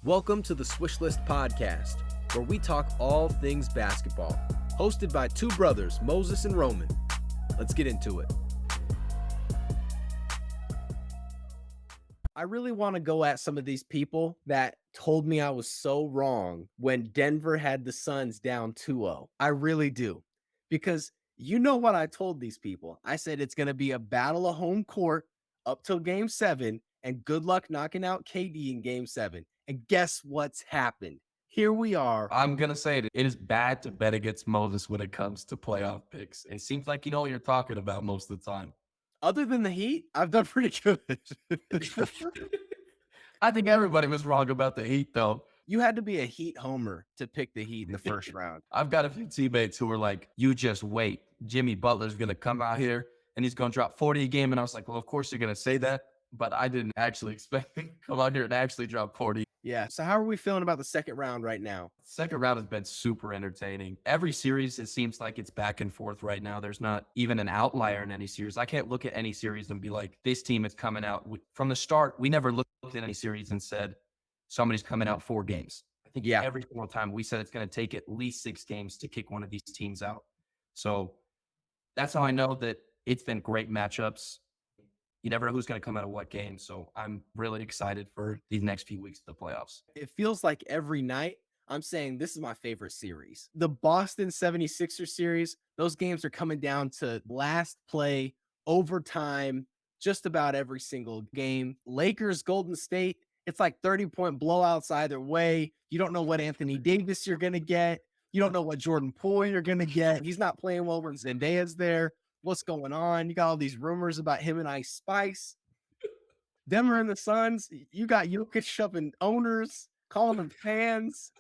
Welcome to the Swish List Podcast, where we talk all things basketball. Hosted by two brothers, Moses and Rhoman. Let's get into it. I really want to go at some of these people that told me I was so wrong when Denver had the Suns down 2-0. I really do. Because you know what I told these people. I said it's going to be a battle of home court up till game 7, and good luck knocking out KD in game 7. And guess what's happened? Here we are. I'm going to say it is bad to bet against Moses when it comes to playoff picks. It seems like you know what you're talking about most of the time. Other than the Heat, I've done pretty good. I think everybody was wrong about the Heat, though. You had to be a Heat homer to pick the Heat in the first round. I've got a few teammates who were like, you just wait. Jimmy Butler's going to come out here and he's going to drop 40 a game. And I was like, well, of course you're going to say that. But I didn't actually expect him to come out here and actually drop 40. Yeah. So how are we feeling about the second round right now? Second round has been super entertaining. Every series, it seems like it's back and forth right now. There's not even an outlier in any series. I can't look at any series and be like, this team is coming out. From the start, we never looked at any series and said, somebody's coming out 4 games. I think every single time we said it's going to take at least 6 games to kick one of these teams out. So that's how I know that it's been great matchups. You never know who's going to come out of what game. So I'm really excited for these next few weeks of the playoffs. It feels like every night I'm saying this is my favorite series. The Boston 76ers series, those games are coming down to last play, overtime, just about every single game. Lakers, Golden State, it's like 30-point blowouts either way. You don't know what Anthony Davis you're going to get. You don't know what Jordan Poole you're going to get. He's not playing well when Zendaya's there. What's going on? You got all these rumors about him and Ice Spice. Denver and the Suns, you got Jokic shoving owners, calling them fans.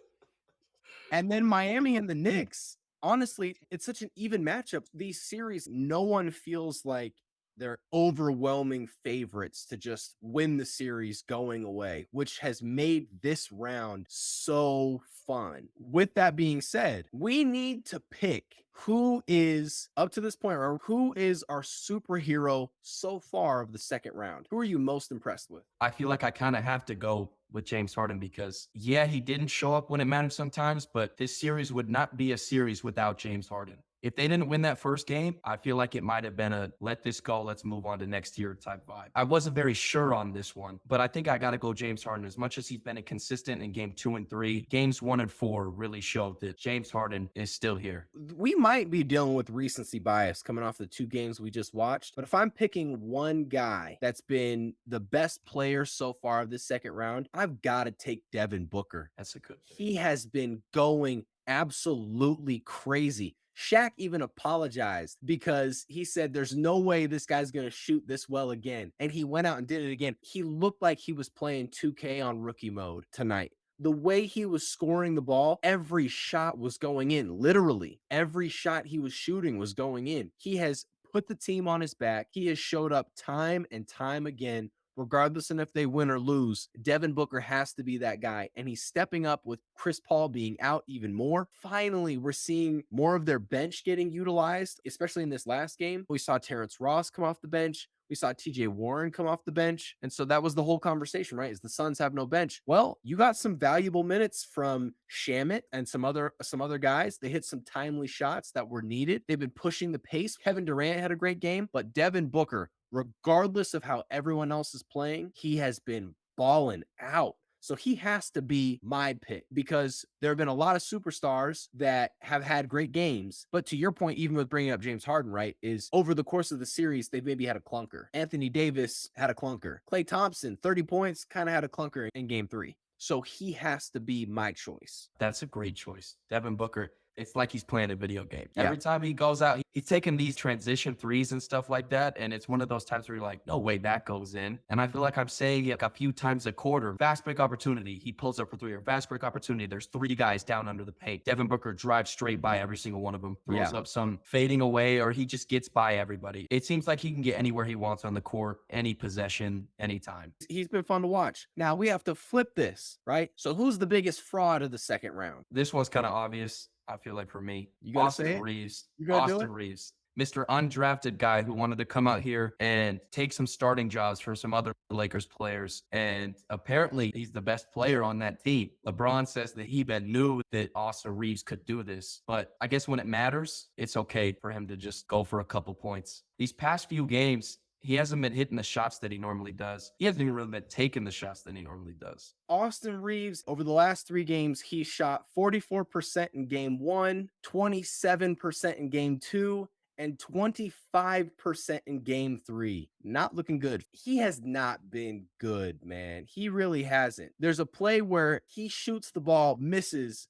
And then Miami and the Knicks. Honestly, it's such an even matchup. These series, no one feels like they're overwhelming favorites to just win the series going away, which has made this round so fun. With that being said, we need to pick who is, up to this point, or who is our superhero so far of the second round. Who are you most impressed with? I feel like I kind of have to go with James Harden because, yeah, he didn't show up when it mattered sometimes, but this series would not be a series without James Harden. If they didn't win that first game, I feel like it might have been a let this go, let's move on to next year type vibe. I wasn't very sure on this one, but I think I got to go James Harden. As much as he's been inconsistent in game 2 and 3, games 1 and 4 really showed that James Harden is still here. We might be dealing with recency bias coming off the 2 games we just watched, but if I'm picking one guy that's been the best player so far of this second round, I've got to take Devin Booker. That's a good pick. He has been going absolutely crazy. Shaq even apologized because he said there's no way this guy's going to shoot this well again. And he went out and did it again. He looked like he was playing 2K on rookie mode tonight. The way he was scoring the ball, every shot was going in. Literally, every shot he was shooting was going in. He has put the team on his back. He has showed up time and time again. Regardless of if they win or lose, Devin Booker has to be that guy. And he's stepping up with Chris Paul being out even more. Finally, we're seeing more of their bench getting utilized, especially in this last game. We saw Terrence Ross come off the bench. We saw TJ Warren come off the bench. And so that was the whole conversation, right? Is the Suns have no bench. Well, you got some valuable minutes from Shamet and some other guys. They hit some timely shots that were needed. They've been pushing the pace. Kevin Durant had a great game, but Devin Booker, regardless of how everyone else is playing, he has been balling out. So he has to be my pick because there have been a lot of superstars that have had great games. But to your point, even with bringing up James Harden, right, is over the course of the series, they've maybe had a clunker. Anthony Davis had a clunker. Klay Thompson, 30 points, kind of had a clunker in game 3. So he has to be my choice. That's a great choice. Devin Booker. It's like he's playing a video game. Every time he goes out, he's taking these transition threes and stuff like that. And it's one of those times where you're like, no way that goes in. And I feel like I'm saying it a few times a quarter. Fast break opportunity. He pulls up for 3 or fast break opportunity. There's 3 guys down under the paint. Devin Booker drives straight by every single one of them. Throws up some fading away or he just gets by everybody. It seems like he can get anywhere he wants on the court, any possession, anytime. He's been fun to watch. Now we have to flip this, right? So who's the biggest fraud of the second round? This one's kind of obvious. I feel like for me, you gotta say it? Reeves. You gotta do Austin it? Reeves. Mr. Undrafted guy who wanted to come out here and take some starting jobs for some other Lakers players. And apparently, he's the best player on that team. LeBron says that he been knew that Austin Reeves could do this. But I guess when it matters, it's okay for him to just go for a couple points. These past few games, he hasn't been hitting the shots that he normally does. He hasn't even really been taking the shots that he normally does. Austin Reeves, over the last 3 games, he shot 44% in game one, 27% in game two, and 25% in game three. Not looking good. He has not been good, man. He really hasn't. There's a play where he shoots the ball, misses.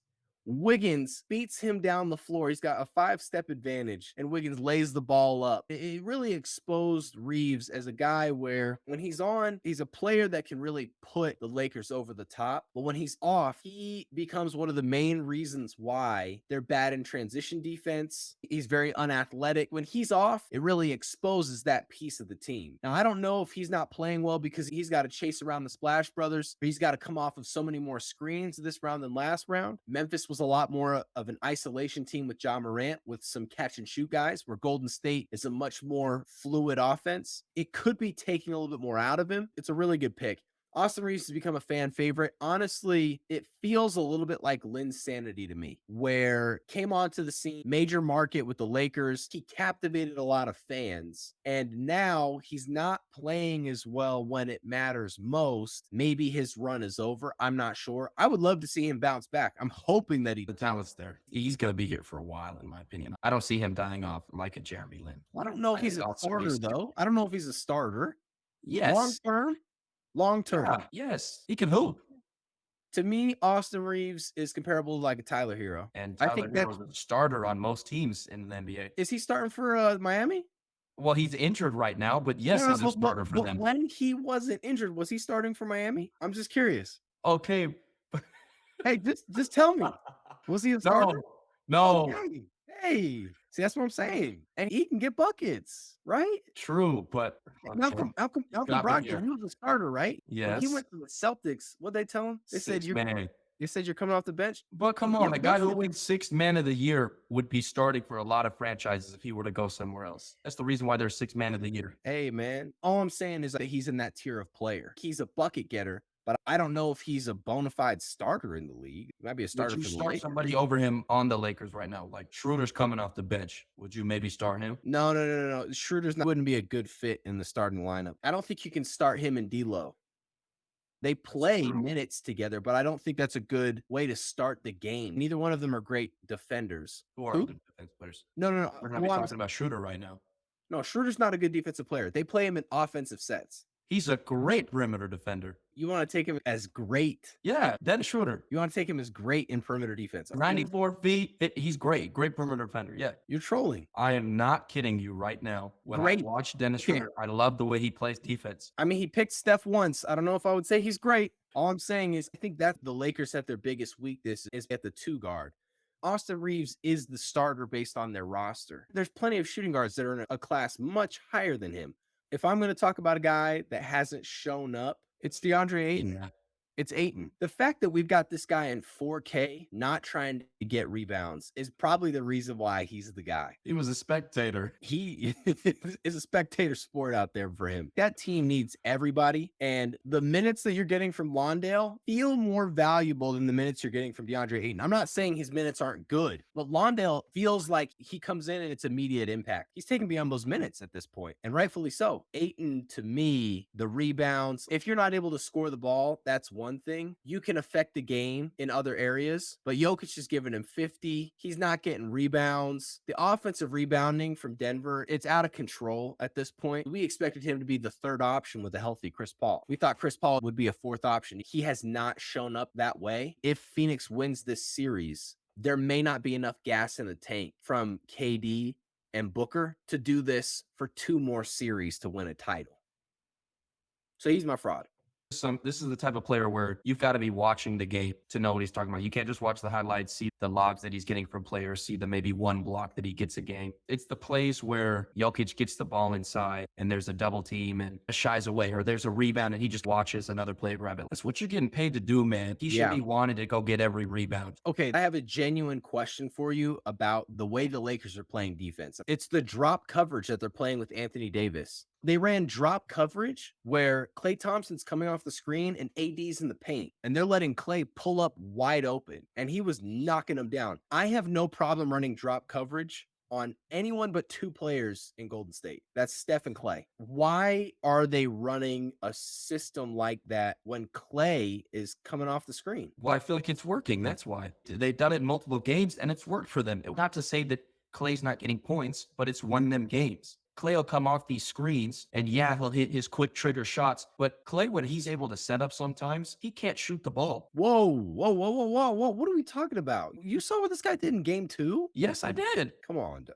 Wiggins beats him down the floor. He's got a 5-step advantage, and Wiggins lays the ball up. It really exposed Reeves as a guy where when he's on, he's a player that can really put the Lakers over the top. But when he's off, he becomes one of the main reasons why they're bad in transition defense. He's very unathletic. When he's off, it really exposes that piece of the team. Now, I don't know if he's not playing well because he's got to chase around the Splash Brothers, or he's got to come off of so many more screens this round than last round. Memphis was a lot more of an isolation team with Ja Morant with some catch and shoot guys, where Golden State is a much more fluid offense. It could be taking a little bit more out of him. It's a really good pick. Austin Reeves has become a fan favorite. Honestly, it feels a little bit like Linsanity to me, where came onto the scene, major market with the Lakers. He captivated a lot of fans, and now he's not playing as well when it matters most. Maybe his run is over. I'm not sure. I would love to see him bounce back. I'm hoping that he. The talent's there. He's going to be here for a while, in my opinion. I don't see him dying off like a Jeremy Lin. I don't know if I he's think a Austin starter Reeves- though. I don't know if he's a starter. Long Yes. term, long term. Yeah, yes. He can hoop. To me, Austin Reeves is comparable to like a Tyler Hero. And I Tyler think that's. Hero's a starter on most teams in the NBA. Is he starting for Miami? Well, he's injured right now, but yes, No, no, he's a starter for but them. when he wasn't injured, was he starting for Miami? I'm just curious. Okay. Hey, just tell me. Was he a starter? No, no. Okay. Hey, see, that's what I'm saying. And he can get buckets, right? True, but Malcolm got me Brogdon, here. he was a starter, right? When he Yes. went to the Celtics, what'd they tell him? They said Six man. you said you're coming off the bench. But come Yeah, on, a but guy that's who wins 6 man of the year would be starting for a lot of franchises if he were to go somewhere else. That's the reason why they're 6 man of the year. Hey, man. All I'm saying is that he's in that tier of player. He's a bucket getter, but I don't know if he's a bona fide starter in the league. He might be a Would starter you for the start Lakers. somebody over him on the Lakers right now? Like Schroeder's coming off the bench. Would you maybe start him? No. Schroeder's wouldn't be a good fit in the starting lineup. I don't think you can start him and D'Lo. They play True. minutes together, but I don't think that's a good way to start the game. Neither one of them are great defenders. Who are Who? other defense players? No. We're not talking about Schroeder right now. No, Schroeder's not a good defensive player. They play him in offensive sets. He's a great perimeter defender. You want to take him as great. Yeah, Dennis Schroeder. You want to take him as great in perimeter defense. 94 feet. He's great. Great perimeter defender. Yeah. You're trolling. I am not kidding you right now. When Great. I watch Dennis Okay. Schroeder, I love the way he plays defense. I mean, he picked Steph once. I don't know if I would say he's great. All I'm saying is I think that the Lakers have their biggest weakness is at the 2 guard. Austin Reeves is the starter based on their roster. There's plenty of shooting guards that are in a class much higher than him. If I'm going to talk about a guy that hasn't shown up, it's DeAndre Ayton. Yeah. It's Ayton. The fact that we've got this guy in 4K not trying to get rebounds is probably the reason why he's the guy. He was a spectator. He is a spectator sport out there for him. That team needs everybody, and the minutes that you're getting from Londale feel more valuable than the minutes you're getting from DeAndre Ayton. I'm not saying his minutes aren't good, but Londale feels like he comes in and it's immediate impact. He's taking Biyombo's minutes at this point, and rightfully so. Ayton, to me, the rebounds, if you're not able to score the ball, that's one thing. You can affect the game in other areas, but Jokic is giving him 50. He's not getting rebounds. The offensive rebounding from Denver, it's out of control at this point. We expected him to be the 3rd option with a healthy Chris Paul. We thought Chris Paul would be a 4th option. He has not shown up that way. If Phoenix wins this series, there may not be enough gas in the tank from KD and Booker to do this for 2 more series to win a title. So he's my fraud. This is the type of player where you've got to be watching the game to know what he's talking about. You can't just watch the highlights, see the logs that he's getting from players, see the maybe one block that he gets a game. It's the plays where Jokic gets the ball inside and there's a double team and shies away, or there's a rebound and he just watches another player grab it. That's what you're getting paid to do, man. He should Yeah. be wanting to go get every rebound. Okay, I have a genuine question for you about the way the Lakers are playing defense. It's the drop coverage that they're playing with Anthony Davis. They ran drop coverage where Klay Thompson's coming off the screen and AD's in the paint, and they're letting Klay pull up wide open, and he was knocking him down. I have no problem running drop coverage on anyone but two players in Golden State. That's Steph and Klay. Why are they running a system like that when Klay is coming off the screen? Well, I feel like it's working. That's why they've done it in multiple games and it's worked for them. Not to say that Clay's not getting points, but it's won them games. Clay will come off these screens and yeah, he'll hit his quick trigger shots. But Clay, when he's able to set up sometimes, he can't shoot the ball. Whoa, whoa, whoa, whoa, whoa, whoa. What are we talking about? You saw what this guy did in game two? Yes, I did. Come on,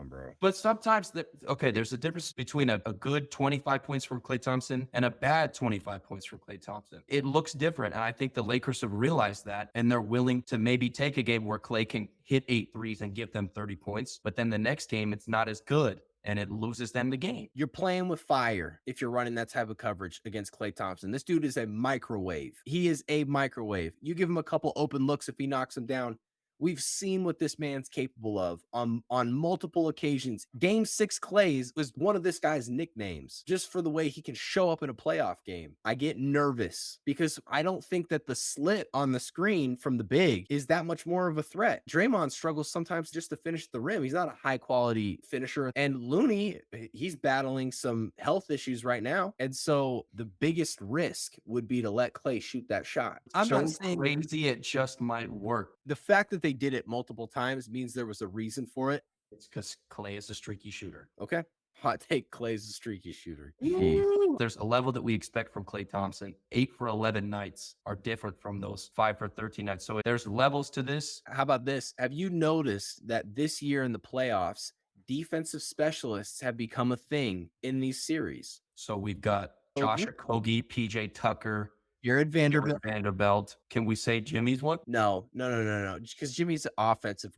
bro. But sometimes, okay, there's a difference between a good 25 points from Klay Thompson and a bad 25 points from Klay Thompson. It looks different. And I think the Lakers have realized that. And they're willing to maybe take a game where Klay can hit 8 threes and give them 30 points. But then the next game, it's not as good and it loses them the game. You're playing with fire if you're running that type of coverage against Klay Thompson. This dude is a microwave. He is a microwave. You give him a couple open looks if he knocks him down. We've seen what this man's capable of on multiple occasions. Game 6 Clays was one of this guy's nicknames just for the way he can show up in a playoff game. I get nervous because I don't think that the slit on the screen from the big is that much more of a threat. Draymond struggles sometimes just to finish the rim. He's not a high quality finisher. And Looney, he's battling some health issues right now. And so the biggest risk would be to let Clay shoot that shot. I'm So not saying crazy, it just might work. the fact that they did it multiple times means there was a reason for it. It's because Clay is a streaky shooter. Okay. Hot take, Clay's a streaky shooter. There's a level that we expect from Klay Thompson. 8 for 11 nights are different from those 5 for 13 nights. So there's levels to this. How about this? Have you noticed that this year in the playoffs, defensive specialists have become a thing in these series? So we've got Josh Okogie, PJ Tucker, Jared Vanderbilt. Vanderbilt. Can we say Jimmy's one? No. Because Jimmy's offensive.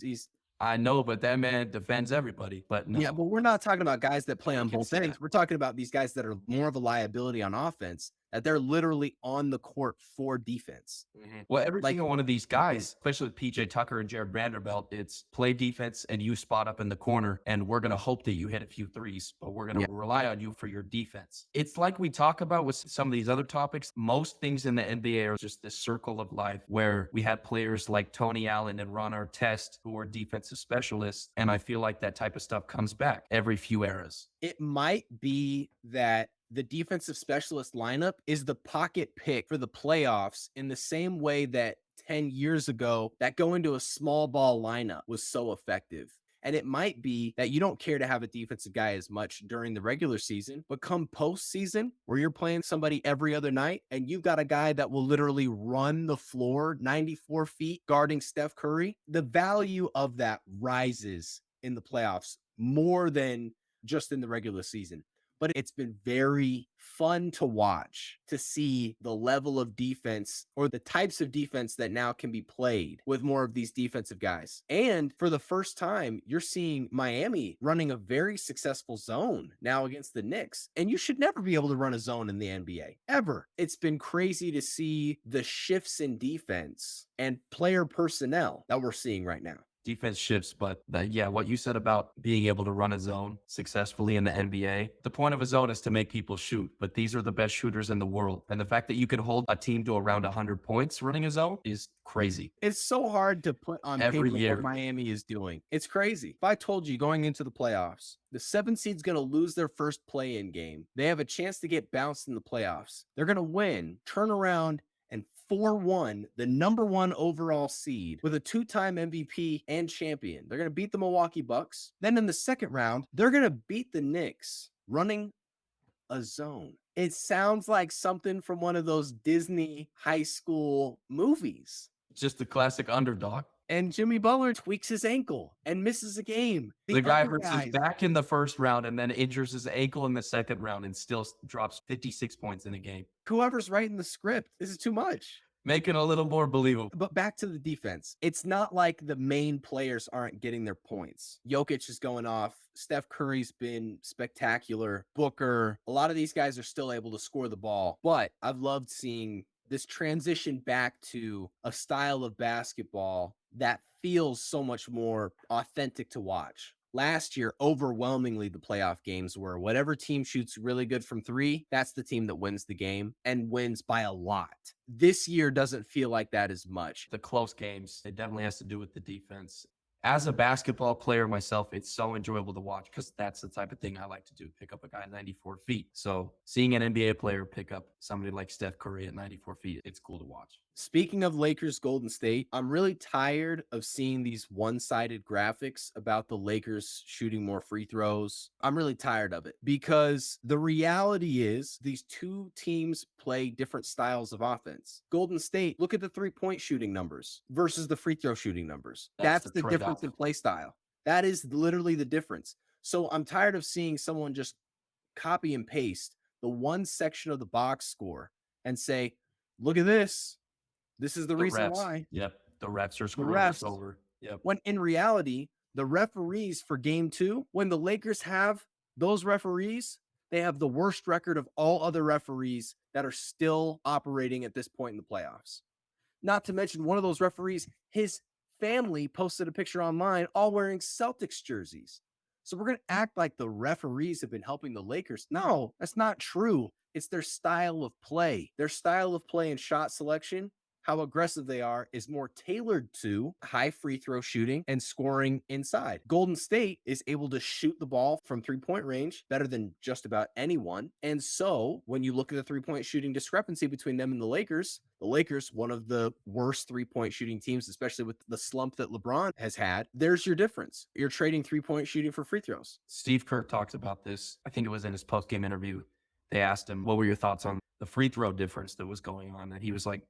I know, but that man defends everybody. But no. Yeah, but we're not talking about guys that play on can both see ends. that. We're talking about these guys that are more of a liability on offense, that they're literally on the court for defense. Well, every single one of these guys, especially with PJ Tucker and Jared Vanderbilt, it's play defense and you spot up in the corner, and we're going to hope that you hit a few threes, but we're going to rely on you for your defense. It's like we talk about with some of these other topics. Most things in the NBA are just this circle of life where we have players like Tony Allen and Ron Artest who are defensive specialists, and I feel like that type of stuff comes back every few eras. It might be that the defensive specialist lineup is the pocket pick for the playoffs in the same way that 10 years ago, that going to a small ball lineup was so effective. And it might be that you don't care to have a defensive guy as much during the regular season, but come postseason where you're playing somebody every other night and you've got a guy that will literally run the floor 94 feet guarding Steph Curry, the value of that rises in the playoffs more than just in the regular season. But it's been very fun to watch, to see the level of defense or the types of defense that now can be played with more of these defensive guys. And for the first time, you're seeing Miami running a very successful zone now against the Knicks. And you should never be able to run a zone in the NBA, ever. It's been crazy to see the shifts in defense and player personnel that we're seeing right now. Defense shifts, but what you said about being able to run a zone successfully in the NBA, the point of a zone is to make people shoot, but these are the best shooters in the world. And the fact that you can hold a team to around 100 points running a zone is crazy. It's so hard to put on Every paper year. what Miami is doing. It's crazy. If I told you going into the playoffs, the 7 seed's going to lose their first play-in game, they have a chance to get bounced in the playoffs. They're going to win, turn around, and 4-1 the number 1 overall seed with a 2-time MVP and champion. They're going to beat the Milwaukee Bucks. Then in the second round, they're going to beat the Knicks running a zone. It sounds like something from one of those Disney high school movies. Just the classic underdog. and Jimmy Butler tweaks his ankle and misses a game. The The guy other hurts his guys, back in the first round and then injures his ankle in the second round and still drops 56 points in a game. whoever's writing the script, this is too much. Make it a little more believable. But back to the defense. It's not like the main players aren't getting their points. Jokic is going off. Steph Curry's been spectacular. Booker, a lot of these guys are still able to score the ball. But I've loved seeing this transition back to a style of basketball that feels so much more authentic to watch. Last year, overwhelmingly, the playoff games were whatever team shoots really good from three, that's the team that wins the game and wins by a lot. This year doesn't feel like that as much. The close games, it definitely has to do with the defense. As a basketball player myself, it's so enjoyable to watch because that's the type of thing I like to do, pick up a guy at 94 feet. So seeing an NBA player pick up somebody like Steph Curry at 94 feet, it's cool to watch. Speaking of Lakers Golden State, I'm really tired of seeing these one-sided graphics about the Lakers shooting more free throws. I'm really tired of it because the reality is these two teams play different styles of offense. Golden State, look at the three-point shooting numbers versus the free throw shooting numbers. That's the difference in play style. That is literally the difference. So I'm tired of seeing someone just copy and paste the one section of the box score and say, look at this. This is the reason why. Yep. The refs are The screwing us refs. over. Yep. When in reality, the referees for game two, when the Lakers have those referees, they have the worst record of all other referees that are still operating at this point in the playoffs. Not to mention, one of those referees, his family posted a picture online all wearing Celtics jerseys. So we're going to act like the referees have been helping the Lakers. No, that's not true. It's their style of play. Their style of play and shot selection, how aggressive they are, is more tailored to high free throw shooting and scoring inside. Golden State is able to shoot the ball from 3-point range better than just about anyone. And so when you look at the 3-point shooting discrepancy between them and the Lakers, one of the worst 3-point shooting teams, especially with the slump that LeBron has had, there's your difference. You're trading 3-point shooting for free throws. Steve Kerr talks about this. I think it was in his post-game interview. They asked him, what were your thoughts on the free throw difference that was going on? And he was like,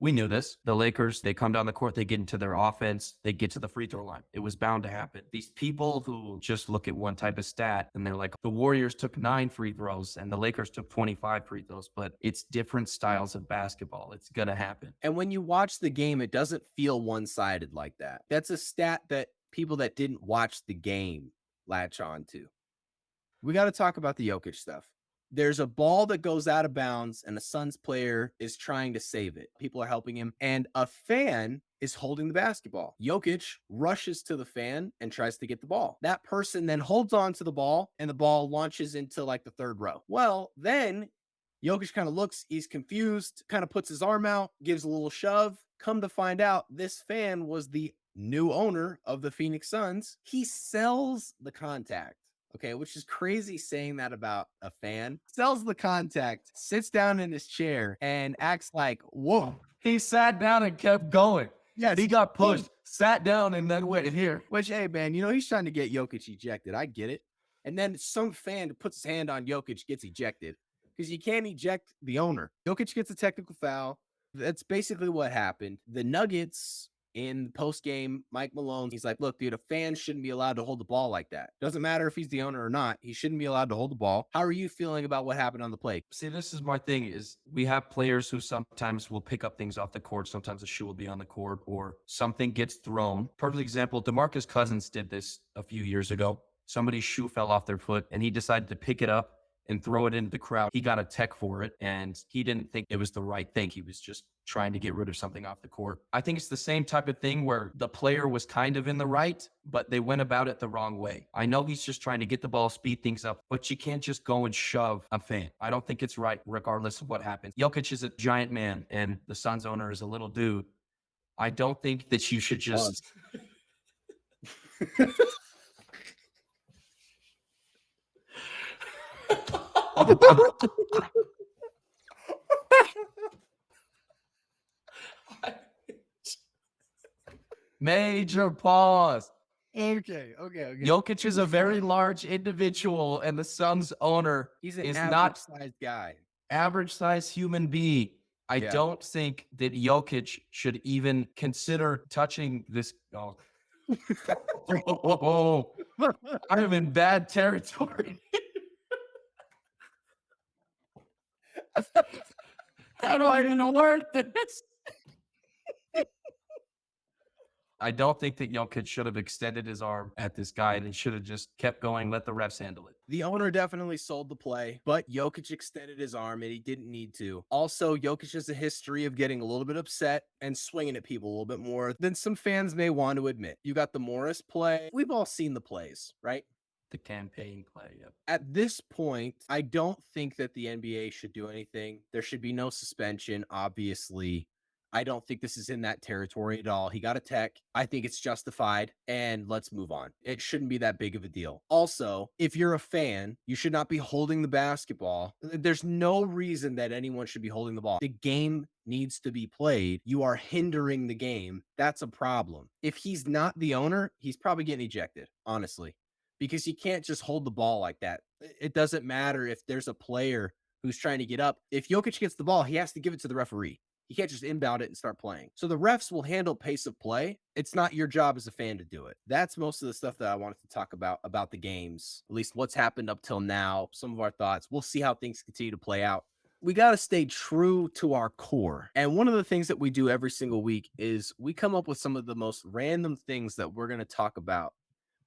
we knew this. The Lakers, they come down the court, they get into their offense, they get to the free throw line. It was bound to happen. These people who just look at one type of stat and they're like, the Warriors took 9 free throws and the Lakers took 25 free throws, but it's different styles of basketball. It's going to happen. And when you watch the game, it doesn't feel one-sided like that. That's a stat that people that didn't watch the game latch on to. We got to talk about the Jokic stuff. There's a ball that goes out of bounds and a Suns player is trying to save it. People are helping him and a fan is holding the basketball. Jokic rushes to the fan and tries to get the ball. That person then holds on to the ball and the ball launches into like the third row. Well, then Jokic kind of looks, he's confused, kind of puts his arm out, gives a little shove. Come to find out, this fan was the new owner of the Phoenix Suns. He sells the contact. Okay, which is crazy saying that about a fan. Sells the contact, sits down in his chair, and acts like, whoa. He sat down and kept going. Yeah, He got pushed, sat down, and then went here. Which, hey, man, he's trying to get Jokic ejected. I get it. And then some fan puts his hand on Jokic, gets ejected. Because you can't eject the owner. Jokic gets a technical foul. That's basically what happened. The Nuggets in post-game, Mike Malone, he's like, look, dude, a fan shouldn't be allowed to hold the ball like that. Doesn't matter if he's the owner or not. He shouldn't be allowed to hold the ball. How are you feeling about what happened on the play? See, this is my thing is we have players who sometimes will pick up things off the court. Sometimes a shoe will be on the court or something gets thrown. Perfect example, DeMarcus Cousins did this a few years ago. Somebody's shoe fell off their foot and he decided to pick it up and throw it into the crowd. He got a tech for it and he didn't think it was the right thing. He was just trying to get rid of something off the court. I think it's the same type of thing where the player was kind of in the right, but they went about it the wrong way. I know he's just trying to get the ball, speed things up, but you can't just go and shove a fan. I don't think it's right regardless of what happens. Jokic is a giant man and the Suns owner is a little dude. I don't think that you should just... Major pause. Okay. Jokic is a very large individual, and the Suns owner He's an is average not sized guy. average size human being. I Yeah. don't think that Jokic should even consider touching this. Oh, oh, I'm in bad territory. How do I even word this? I don't think that Jokic should have extended his arm at this guy and he should have just kept going, let the refs handle it. The owner definitely sold the play, but Jokic extended his arm and he didn't need to. Also, Jokic has a history of getting a little bit upset and swinging at people a little bit more than some fans may want to admit. You got the Morris play. We've all seen the plays, right? The campaign play. Yep. At this point, I don't think that the NBA should do anything. There should be no suspension, obviously. I don't think this is in that territory at all. He got a tech. I think it's justified, and let's move on. It shouldn't be that big of a deal. Also, if you're a fan, you should not be holding the basketball. There's no reason that anyone should be holding the ball. The game needs to be played. You are hindering the game. That's a problem. If he's not the owner, he's probably getting ejected, honestly, because you can't just hold the ball like that. It doesn't matter if there's a player who's trying to get up. If Jokic gets the ball, he has to give it to the referee. He can't just inbound it and start playing. So the refs will handle pace of play. It's not your job as a fan to do it. That's most of the stuff that I wanted to talk about the games, at least what's happened up till now, some of our thoughts. We'll see how things continue to play out. We got to stay true to our core. And one of the things that we do every single week is we come up with some of the most random things that we're going to talk about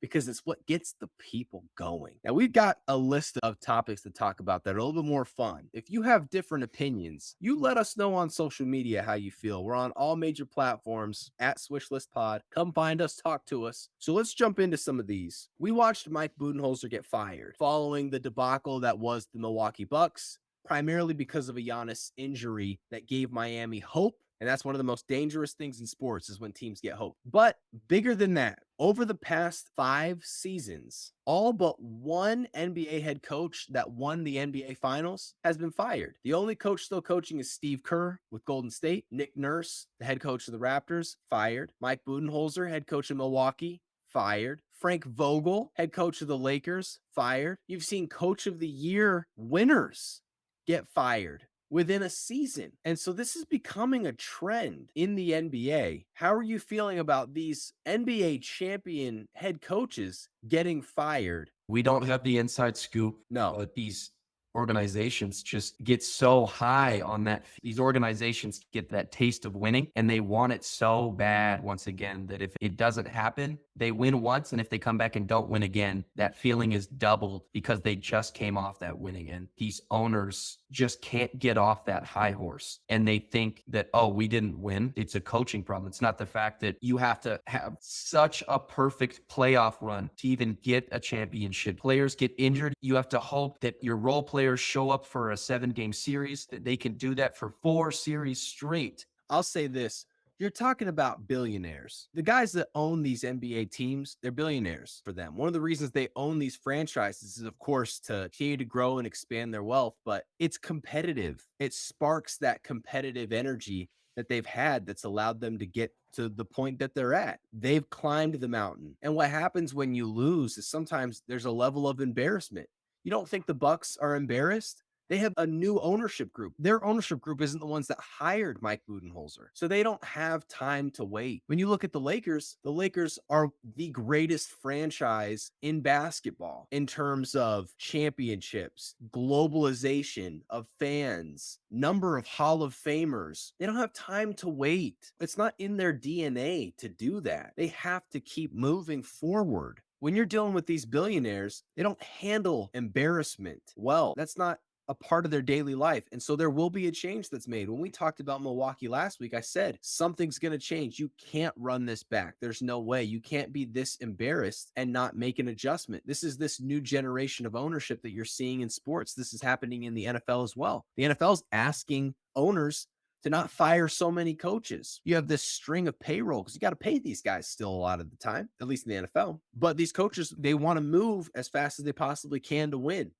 because it's what gets the people going. Now, we've got a list of topics to talk about that are a little bit more fun. If you have different opinions, you let us know on social media how you feel. We're on all major platforms at SwishListPod. Come find us, talk to us. So let's jump into some of these. We watched Mike Budenholzer get fired following the debacle that was the Milwaukee Bucks, primarily because of a Giannis injury that gave Miami hope. And that's one of the most dangerous things in sports is when teams get hope. But bigger than that, over the past 5 seasons, all but one NBA head coach that won the NBA Finals has been fired. The only coach still coaching is Steve Kerr with Golden State. Nick Nurse, the head coach of the Raptors, fired. Mike Budenholzer, head coach of Milwaukee, fired. Frank Vogel, head coach of the Lakers, fired. You've seen coach of the year winners get fired within a season. And so this is becoming a trend in the NBA. How are you feeling about these NBA champion head coaches getting fired? We don't have the inside scoop, No. but these organizations just get so high on that. These organizations get that taste of winning and they want it so bad once again that if it doesn't happen, they win once. And if they come back and don't win again, that feeling is doubled because they just came off that winning. And these owners just can't get off that high horse. And they think that, oh, we didn't win. It's a coaching problem. It's not the fact that you have to have such a perfect playoff run to even get a championship. Players get injured. You have to hope that your role players show up for a 7-game series, that they can do that for 4 series straight. I'll say this. You're talking about billionaires. The guys that own these NBA teams, they're billionaires for them. One of the reasons they own these franchises is, of course, to continue to grow and expand their wealth, but it's competitive. It sparks that competitive energy that they've had that's allowed them to get to the point that they're at. They've climbed the mountain. And what happens when you lose is sometimes there's a level of embarrassment. You don't think the Bucks are embarrassed? They have a new ownership group. Their ownership group isn't the ones that hired Mike Budenholzer. So they don't have time to wait. When you look at the Lakers are the greatest franchise in basketball in terms of championships, globalization of fans, number of Hall of Famers. They don't have time to wait. It's not in their DNA to do that. They have to keep moving forward. When you're dealing with these billionaires, they don't handle embarrassment well. That's not a part of their daily life. And so there will be a change that's made. When we talked about Milwaukee last week, I said something's going to change. You can't run this back. There's no way. You can't be this embarrassed and not make an adjustment. This is this new generation of ownership that you're seeing in sports. This is happening in the NFL as well. The NFL is asking owners to not fire so many coaches. You have this string of payroll because you got to pay these guys still a lot of the time, at least in the NFL. But these coaches, they want to move as fast as they possibly can to win.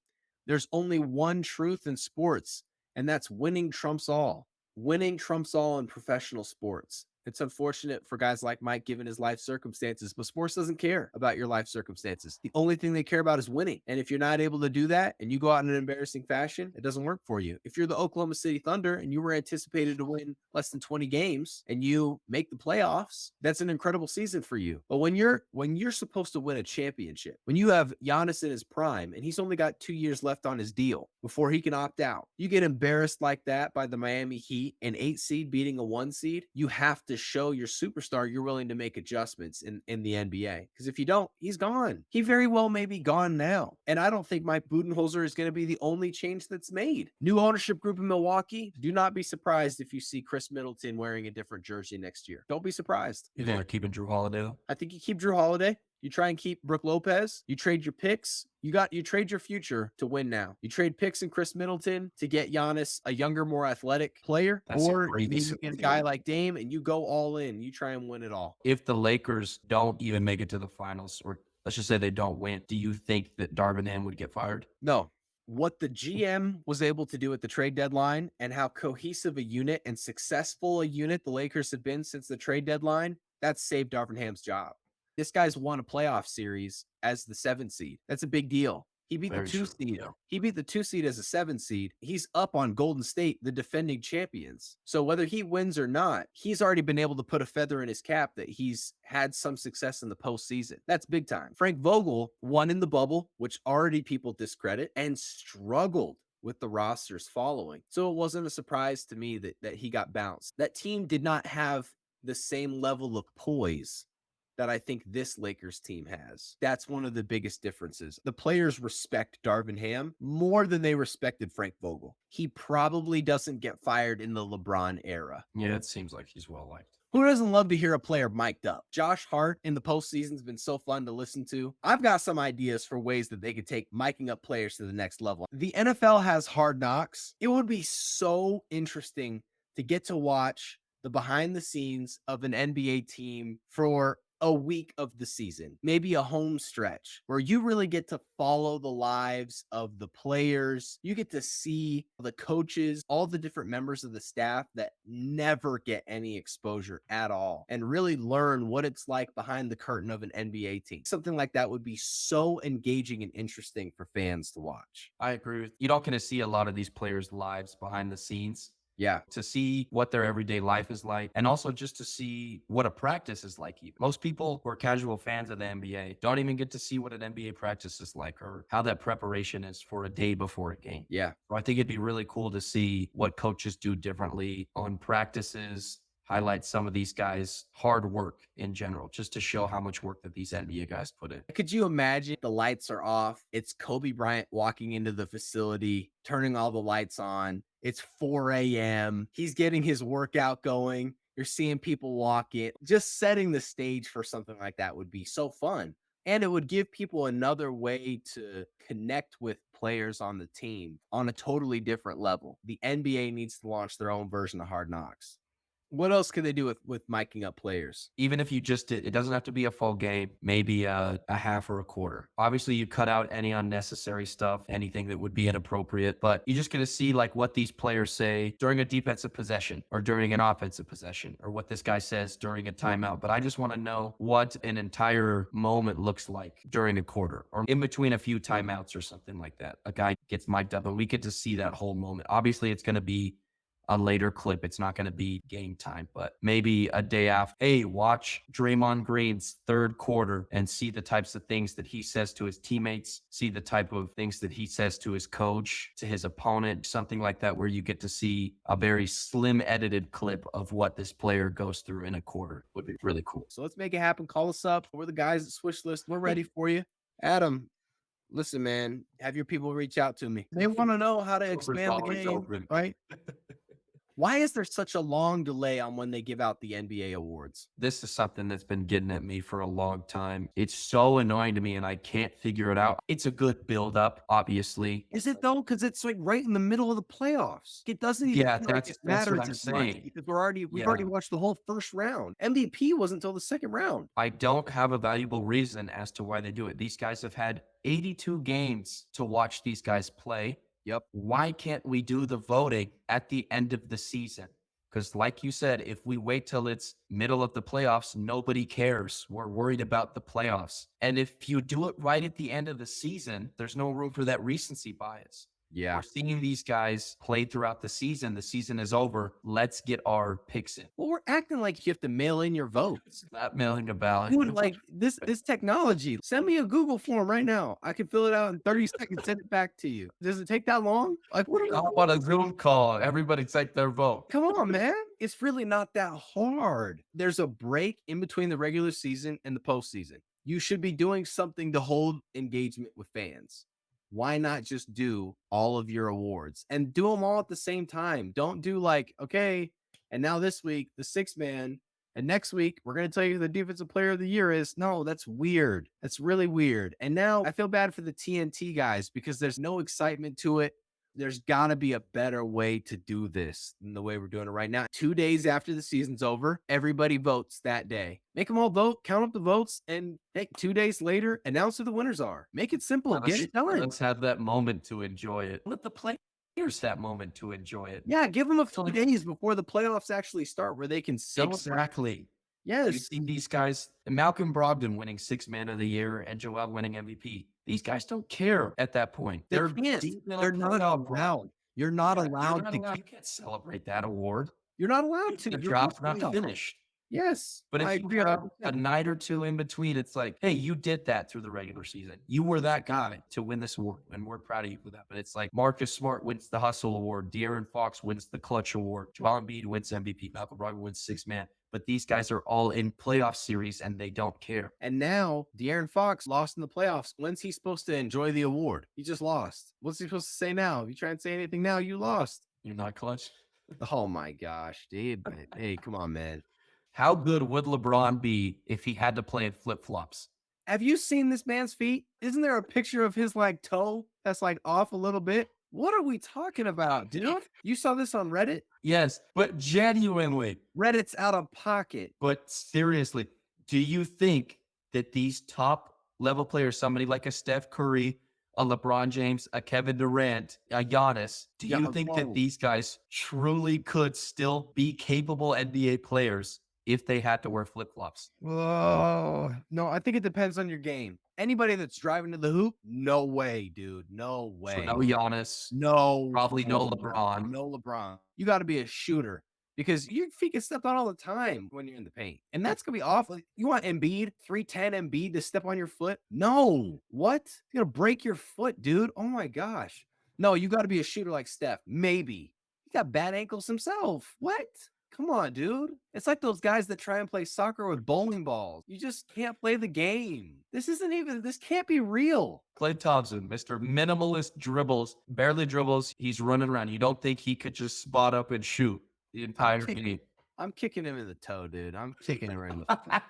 There's only one truth in sports, and that's winning trumps all. Winning trumps all in professional sports. It's unfortunate for guys like Mike given his life circumstances, but sports doesn't care about your life circumstances. The only thing they care about is winning. And if you're not able to do that and you go out in an embarrassing fashion, it doesn't work for you. If you're the Oklahoma City Thunder and you were anticipated to win less than 20 games and you make the playoffs, that's an incredible season for you. But when you're supposed to win a championship, when you have Giannis in his prime and he's only got 2 years left on his deal before he can opt out, you get embarrassed like that by the Miami Heat, an 8 seed beating a 1 seed, you have to show your superstar you're willing to make adjustments in the NBA. Because if you don't, he's gone. He very well may be gone now. And I don't think Mike Budenholzer is going to be the only change that's made. New ownership group in Milwaukee. Do not be surprised if you see Chris Middleton wearing a different jersey next year. Don't be surprised. You think they're keeping Drew Holiday though? I think you keep Drew Holiday. You try and keep Brook Lopez. You trade your picks. You trade your future to win now. You trade picks and Chris Middleton to get Giannis, a younger, more athletic player, That's a or great maybe you get a guy like Dame and you go all in. You try and win it all. If the Lakers don't even make it to the finals, or let's just say they don't win, do you think that Darvin Ham would get fired? No. What the GM was able to do at the trade deadline and how cohesive a unit and successful a unit the Lakers have been since the trade deadline, that's saved Darvin Ham's job. This guy's won a playoff series as the 7 seed. That's a big deal. He beat the Very two true. seed. Yeah. He beat the 2 seed as a 7 seed. He's up on Golden State, the defending champions. So whether he wins or not, he's already been able to put a feather in his cap that he's had some success in the postseason. That's big time. Frank Vogel won in the bubble, which already people discredit, and struggled with the rosters following. So it wasn't a surprise to me that he got bounced. That team did not have the same level of poise that I think this Lakers team has. That's one of the biggest differences. The players respect Darvin Ham more than they respected Frank Vogel. He probably doesn't get fired in the LeBron era. Yeah, it seems like he's well liked. Who doesn't love to hear a player mic'd up? Josh Hart in the postseason has been so fun to listen to. I've got some ideas for ways that they could take miking up players to the next level. The NFL has Hard Knocks. It would be so interesting to get to watch the behind the scenes of an NBA team for a week of the season, maybe a home stretch where you really get to follow the lives of the players. You get to see the coaches, all the different members of the staff that never get any exposure at all, and really learn what it's like behind the curtain of an NBA team. Something like that would be so engaging and interesting for fans to watch. I agree with you. Don't get to see a lot of these players' lives behind the scenes. Yeah. To see what their everyday life is like, and also just to see what a practice is like. Even most people who are casual fans of the NBA don't even get to see what an NBA practice is like or how that preparation is for a day before a game. Yeah. So I think it'd be really cool to see what coaches do differently on practices, highlight some of these guys' hard work in general, just to show how much work that these NBA guys put in. Could you imagine the lights are off? It's Kobe Bryant walking into the facility, turning all the lights on. It's 4 a.m. He's getting his workout going. You're seeing people walk in. Just setting the stage for something like that would be so fun. And it would give people another way to connect with players on the team on a totally different level. The NBA needs to launch their own version of Hard Knocks. What else could they do with miking up players? Even if you just did, it doesn't have to be a full game, maybe a half or a quarter. Obviously, you cut out any unnecessary stuff, anything that would be inappropriate, but you're just going to see like what these players say during a defensive possession or during an offensive possession or what this guy says during a timeout. But I just want to know what an entire moment looks like during a quarter or in between a few timeouts or something like that. A guy gets mic'd up and we get to see that whole moment. Obviously, it's going to be a later clip. It's not going to be game time, but maybe a day after. Hey, watch Draymond Green's third quarter and see the types of things that he says to his teammates, see the type of things that he says to his coach, to his opponent, something like that, where you get to see a very slim edited clip of what this player goes through in a quarter. Would be really cool. So let's make it happen. Call us up. We're the guys at Swish List. We're ready for you. Adam, listen, man, have your people reach out to me. They want to know how to expand the game, right? Why is there such a long delay on when they give out the NBA awards? This is something that's been getting at me for a long time. It's so annoying to me and I can't figure it out. It's a good build up, obviously. Is it though? Because it's like right in the middle of the playoffs. It doesn't even Yeah, feel like it that's what matters I'm as much saying. because we've already watched the whole first round. MVP wasn't until the second round. I don't have a valuable reason as to why they do it. These guys have had 82 games to watch these guys play. Yep. Why can't we do the voting at the end of the season? Because, like you said, if we wait till it's middle of the playoffs, nobody cares. We're worried about the playoffs. And if you do it right at the end of the season, there's no room for that recency bias. We're Yeah. seeing these guys play throughout the season. The season is over. Let's get our picks in. Well, we're acting like you have to mail in your votes. Not mailing a ballot. Dude, like this technology, send me a Google form right now. I can fill it out in 30 seconds, send it back to you. Does it take that long? Like, what are we How about a Zoom call? Everybody take their vote. Come on, man. It's really not that hard. There's a break in between the regular season and the postseason. You should be doing something to hold engagement with fans. Why not just do all of your awards and do them all at the same time? Don't do like, okay, and now this week, the six man, and next week, we're going to tell you who the defensive player of the year is. No, that's weird. That's really weird. And now I feel bad for the TNT guys because there's no excitement to it. There's got to be a better way to do this than the way we're doing it right now. 2 days after the season's over, everybody votes that day. Make them all vote, count up the votes, and hey, 2 days later, announce who the winners are. Make it simple. Get it done. Let's have that moment to enjoy it. Let the players that moment to enjoy it. Yeah, give them a few days before the playoffs actually start where they can celebrate. Exactly. You Yes. see these guys, Malcolm Brogdon winning Sixth Man of the Year and Joel winning MVP. These guys don't care at that point. They They're can't. deep in a They're not playoff run. allowed. You're not allowed to. You can't celebrate that award. You're not allowed to. The You're drop's not playoff. finished. Yes. But I if you agree. have a night or two in between, it's like, hey, you did that through the regular season. You were that guy to win this award, and we're proud of you for that. But it's like Marcus Smart wins the Hustle Award, De'Aaron Fox wins the Clutch Award, Joel Embiid wins MVP, Malcolm Brogdon wins Sixth Man. But these guys are all in playoff series, and they don't care. And now De'Aaron Fox lost in the playoffs. When's he supposed to enjoy the award? He just lost. What's he supposed to say now? If you try and say anything now, you lost. You're not clutch. Oh my gosh, dude. Hey, come on, man. How good would LeBron be if he had to play in flip flops? Have you seen this man's feet? Isn't there a picture of his like toe that's like off a little bit? What are we talking about, dude? You saw this on Reddit? Yes, but genuinely, Reddit's out of pocket. but seriously, do you think that these top level players, somebody like a Steph Curry, a LeBron James, a Kevin Durant, a Giannis, do you think whoa. that these guys truly could still be capable NBA players if they had to wear flip flops? Oh, no, I think it depends on your game. Anybody that's driving to the hoop, no way, dude. No way. So no Giannis, No, probably no LeBron. No LeBron. You got to be a shooter because your feet get stepped on all the time when you're in the paint. And that's going to be awful. You want Embiid, 310 Embiid to step on your foot? No. What? You're going to break your foot, dude. Oh my gosh. No, you got to be a shooter like Steph. Maybe. He got bad ankles himself. What? Come on, dude. It's like those guys that try and play soccer with bowling balls. You just can't play the game. This can't be real. Klay Thompson, Mr. Minimalist dribbles, barely dribbles. He's running around. You don't think he could just spot up and shoot the entire game? I'm kicking him in the toe, dude. I'm kicking him in the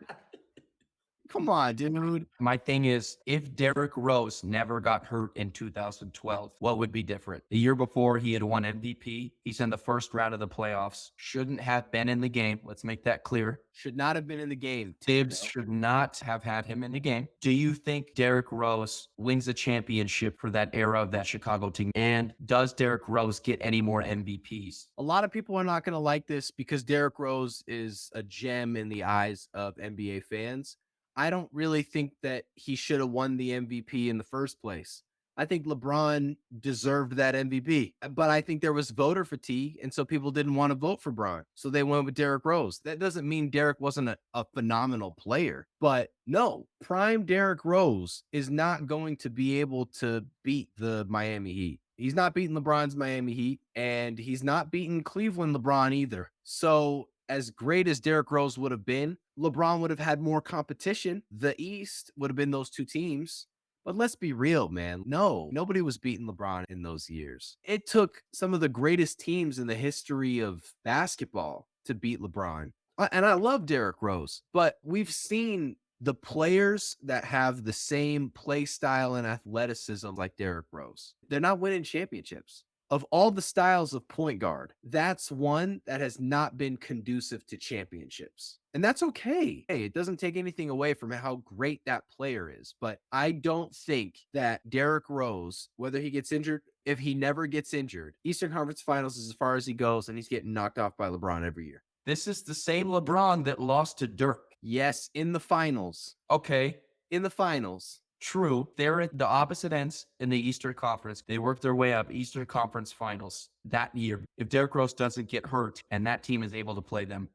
Come on, dude. My thing is, if Derrick Rose never got hurt in 2012, what would be different? The year before, he had won MVP. He's in the first round of the playoffs. Shouldn't have been in the game. Let's make that clear. Should not have been in the game. Tibbs should not have had him in the game. Do you think Derrick Rose wins a championship for that era of that Chicago team? And does Derrick Rose get any more MVPs? A lot of people are not going to like this because Derrick Rose is a gem in the eyes of NBA fans. I don't really think that he should have won the MVP in the first place. I think LeBron deserved that MVP, but I think there was voter fatigue, and so people didn't want to vote for Bron. So they went with Derrick Rose. That doesn't mean Derrick wasn't a phenomenal player, but no, prime Derrick Rose is not going to be able to beat the Miami Heat. He's not beating LeBron's Miami Heat, and he's not beating Cleveland LeBron either. So as great as Derrick Rose would have been, LeBron would have had more competition. The East would have been those two teams. But let's be real, man. No, nobody was beating LeBron in those years. It took some of the greatest teams in the history of basketball to beat LeBron. And I love Derrick Rose, but we've seen the players that have the same play style and athleticism like Derrick Rose. They're not winning championships. Of all the styles of point guard, that's one that has not been conducive to championships. And that's okay. Hey, it doesn't take anything away from how great that player is. But I don't think that Derrick Rose, whether he gets injured if he never gets injured, Eastern Conference Finals is as far as he goes, and he's getting knocked off by LeBron every year. This is the same LeBron that lost to Dirk. Yes, in the finals. Okay, In the finals. true. They're at the opposite ends in the Eastern Conference. They worked their way up Eastern Conference Finals that year. If Derrick Rose doesn't get hurt and that team is able to play them,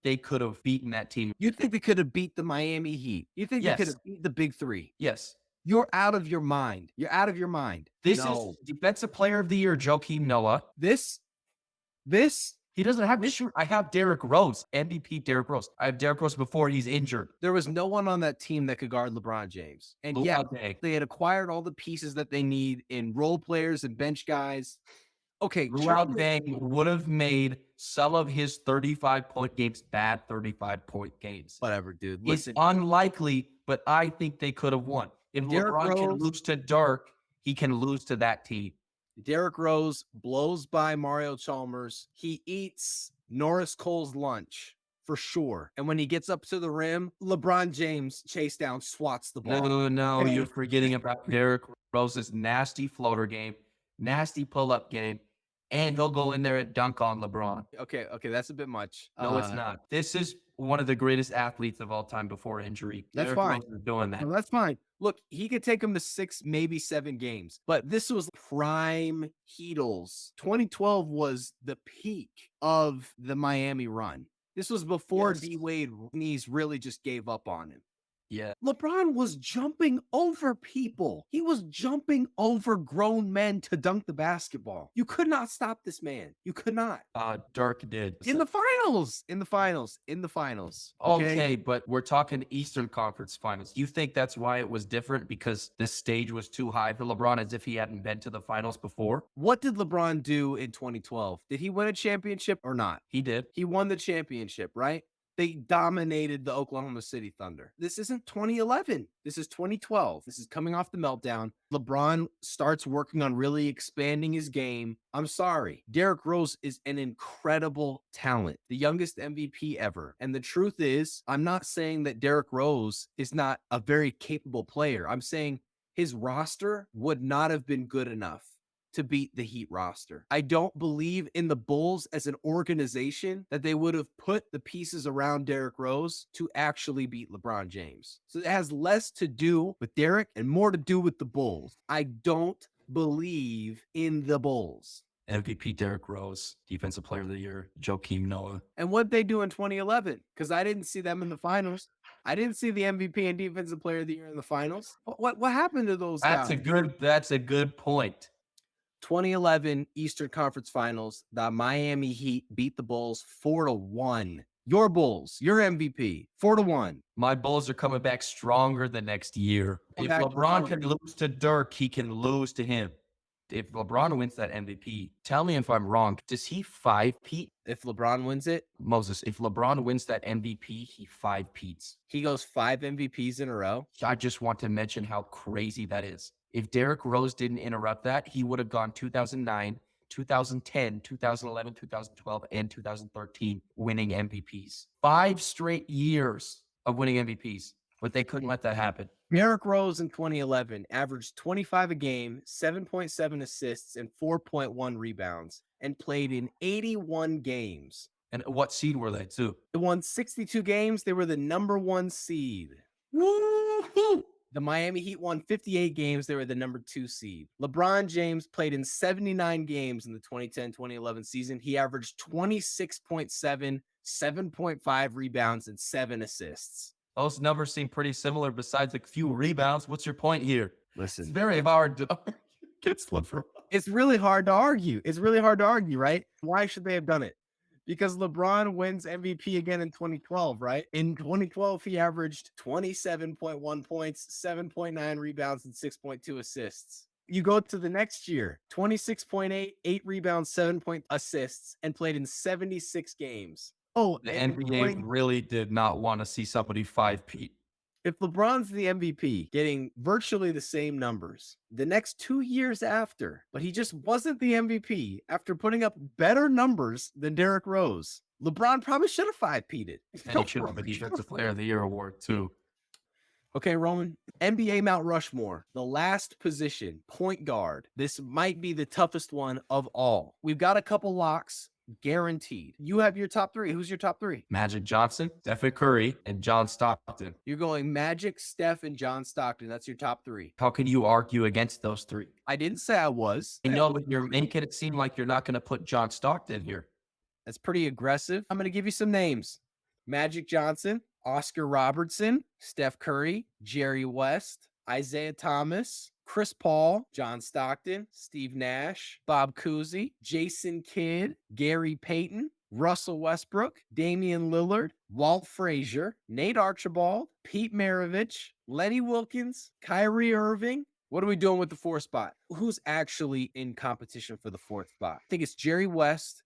they could have beaten that team. You think they could have beat the Miami Heat? You think they could Yes. have beat the Big Three? Yes. You're out of your mind. You're out of your mind. This No. is Defensive Player of the Year, Joakim Noah. This, He doesn't have to shoot. I have Derrick Rose, MVP Derrick Rose. I have Derrick Rose before he's injured. there was no one on that team that could guard LeBron James. And Luka yeah, Doncic. they had acquired all the pieces that they need in role players and bench guys. Okay, Luka Doncic would have made some of his 35-point games bad 35-point games. whatever, dude. It's Listen, unlikely, but I think they could have won. If Derrick LeBron can Rose- lose to Dirk, he can lose to that team. Derrick Rose blows by Mario Chalmers. He eats Norris Cole's lunch for sure. And when he gets up to the rim, LeBron James chase down, swats the ball. No, you're forgetting about Derrick Rose's nasty floater game, nasty pull-up game, and he'll go in there and dunk on LeBron. Okay, that's a bit much. No, it's not. This is one of the greatest athletes of all time before injury. That's Derrick fine. Rose is doing that. No, that's fine. Look, he could take him to 6, maybe 7 games, but this was prime Heatles. 2012 was the peak of the Miami run. This was before Yes. D-Wade knees really just gave up on him. Yeah. LeBron was jumping over people. He was jumping over grown men to dunk the basketball. You could not stop this man. You could not. Dirk did. In the finals. Okay, but we're talking Eastern Conference Finals. You think that's why it was different because the stage was too high for LeBron as if he hadn't been to the finals before? What did LeBron do in 2012? Did he win a championship or not? He did. He won the championship, right? They dominated the Oklahoma City Thunder. This isn't 2011. This is 2012. This is coming off the meltdown. LeBron starts working on really expanding his game. I'm sorry. Derrick Rose is an incredible talent, the youngest MVP ever. And the truth is, I'm not saying that Derrick Rose is not a very capable player. I'm saying his roster would not have been good enough to beat the Heat roster. I don't believe in the Bulls as an organization that they would have put the pieces around Derrick Rose to actually beat LeBron James. So it has less to do with Derrick and more to do with the Bulls. I don't believe in the Bulls. MVP Derrick Rose, Defensive Player of the Year, Joakim Noah. And what'd they do in 2011? Because I didn't see them in the finals. I didn't see the MVP and Defensive Player of the Year in the finals. What happened to those guys? That's a good point. 2011 Eastern Conference Finals, the Miami Heat beat the Bulls 4-1. Your Bulls, your MVP, 4-1. My Bulls are coming back stronger the next year. If back LeBron stronger. can lose to Dirk, he can lose to him. If LeBron wins that MVP, tell me if I'm wrong. Does he 5-peat? If LeBron wins it, Moses, if LeBron wins that MVP, he 5-peats. he goes 5 MVPs in a row. I just want to mention how crazy that is. If Derrick Rose didn't interrupt that, he would have gone 2009, 2010, 2011, 2012, and 2013 winning MVPs. 5 straight years of winning MVPs, but they couldn't let that happen. Derrick Rose in 2011 averaged 25 a game, 7.7 assists, and 4.1 rebounds, and played in 81 games. And what seed were they, too? They won 62 games. They were the number 1 seed. Woo-hoo! The Miami Heat won 58 games. They were the number 2 seed. LeBron James played in 79 games in the 2010-2011 season. He averaged 26.7, 7.5 rebounds, and 7 assists. Those numbers seem pretty similar besides a few rebounds. What's your point here? It's Listen, very hard to get LeBron. it's really hard to argue. It's really hard to argue, right? Why should they have done it? Because LeBron wins MVP again in 2012, right? In 2012, he averaged 27.1 points, 7.9 rebounds, and 6.2 assists. You go to the next year, 26.8, 8 rebounds, 7 point assists, and played in 76 games. Oh, The and NBA really did not want to see somebody 5-peat. if LeBron's the MVP, getting virtually the same numbers the next 2 years after, but he just wasn't the MVP after putting up better numbers than Derrick Rose, LeBron probably should have 5-peated. And he should have a Defensive Player of the Year award, too. Okay, Roman. NBA Mount Rushmore, the last position, point guard. This might be the toughest one of all. We've got a couple locks guaranteed. You have your top three. Who's your top three? Magic Johnson, Stephen Curry, and John Stockton. You're going Magic, Steph, and John Stockton. That's your top three. How can you argue against those three? I didn't say I was. I know, but you're making it seem like you're not going to put John Stockton here. That's pretty aggressive. I'm going to give you some names: Magic Johnson, Oscar Robertson, Steph Curry, Jerry West, Isaiah Thomas, Chris Paul, John Stockton, Steve Nash, Bob Cousy, Jason Kidd, Gary Payton, Russell Westbrook, Damian Lillard, Walt Frazier, Nate Archibald, Pete Maravich, Lenny Wilkins, Kyrie Irving. What are we doing with the fourth spot? Who's actually in competition for the fourth spot? I think it's Jerry West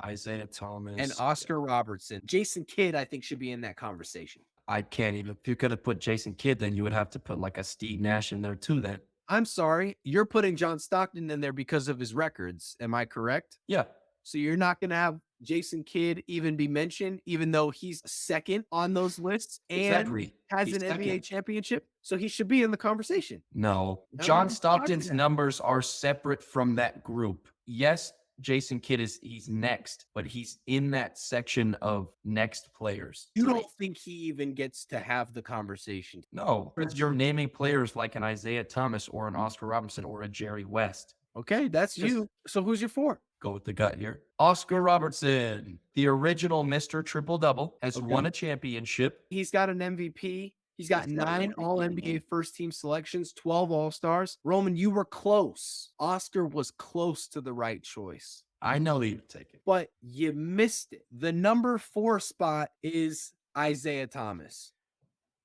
Isaiah Thomas, and Oscar Robertson. Jason Kidd, I think, should be in that conversation. I can't even. If you could have put Jason Kidd, then you would have to put like a Steve Nash in there too. Then I'm sorry, you're putting John Stockton in there because of his records. Am I correct? yeah, So you're not going to have Jason Kidd even be mentioned, even though he's second on those lists and exactly. has He's an NBA second. championship. So he should be in the conversation. No, No, John I'm Stockton's talking- numbers are separate from that group. Yes, Jason Kidd he's next, but he's in that section of next players. You don't think he even gets to have the conversation? No, because you're naming players like an Isaiah Thomas or an Oscar Robinson or a Jerry West. Okay, that's Just- you. So who's your four? Go with the gut here. Oscar Robertson, the original Mr. Triple Double, has Okay. won a championship. He's got an MVP. He's got He's got 9 an all NBA first team selections, 12 all stars. Roman, you were close. Oscar was close to the right choice, I know you'd take it. but you missed it. The number 4 spot is Isaiah Thomas.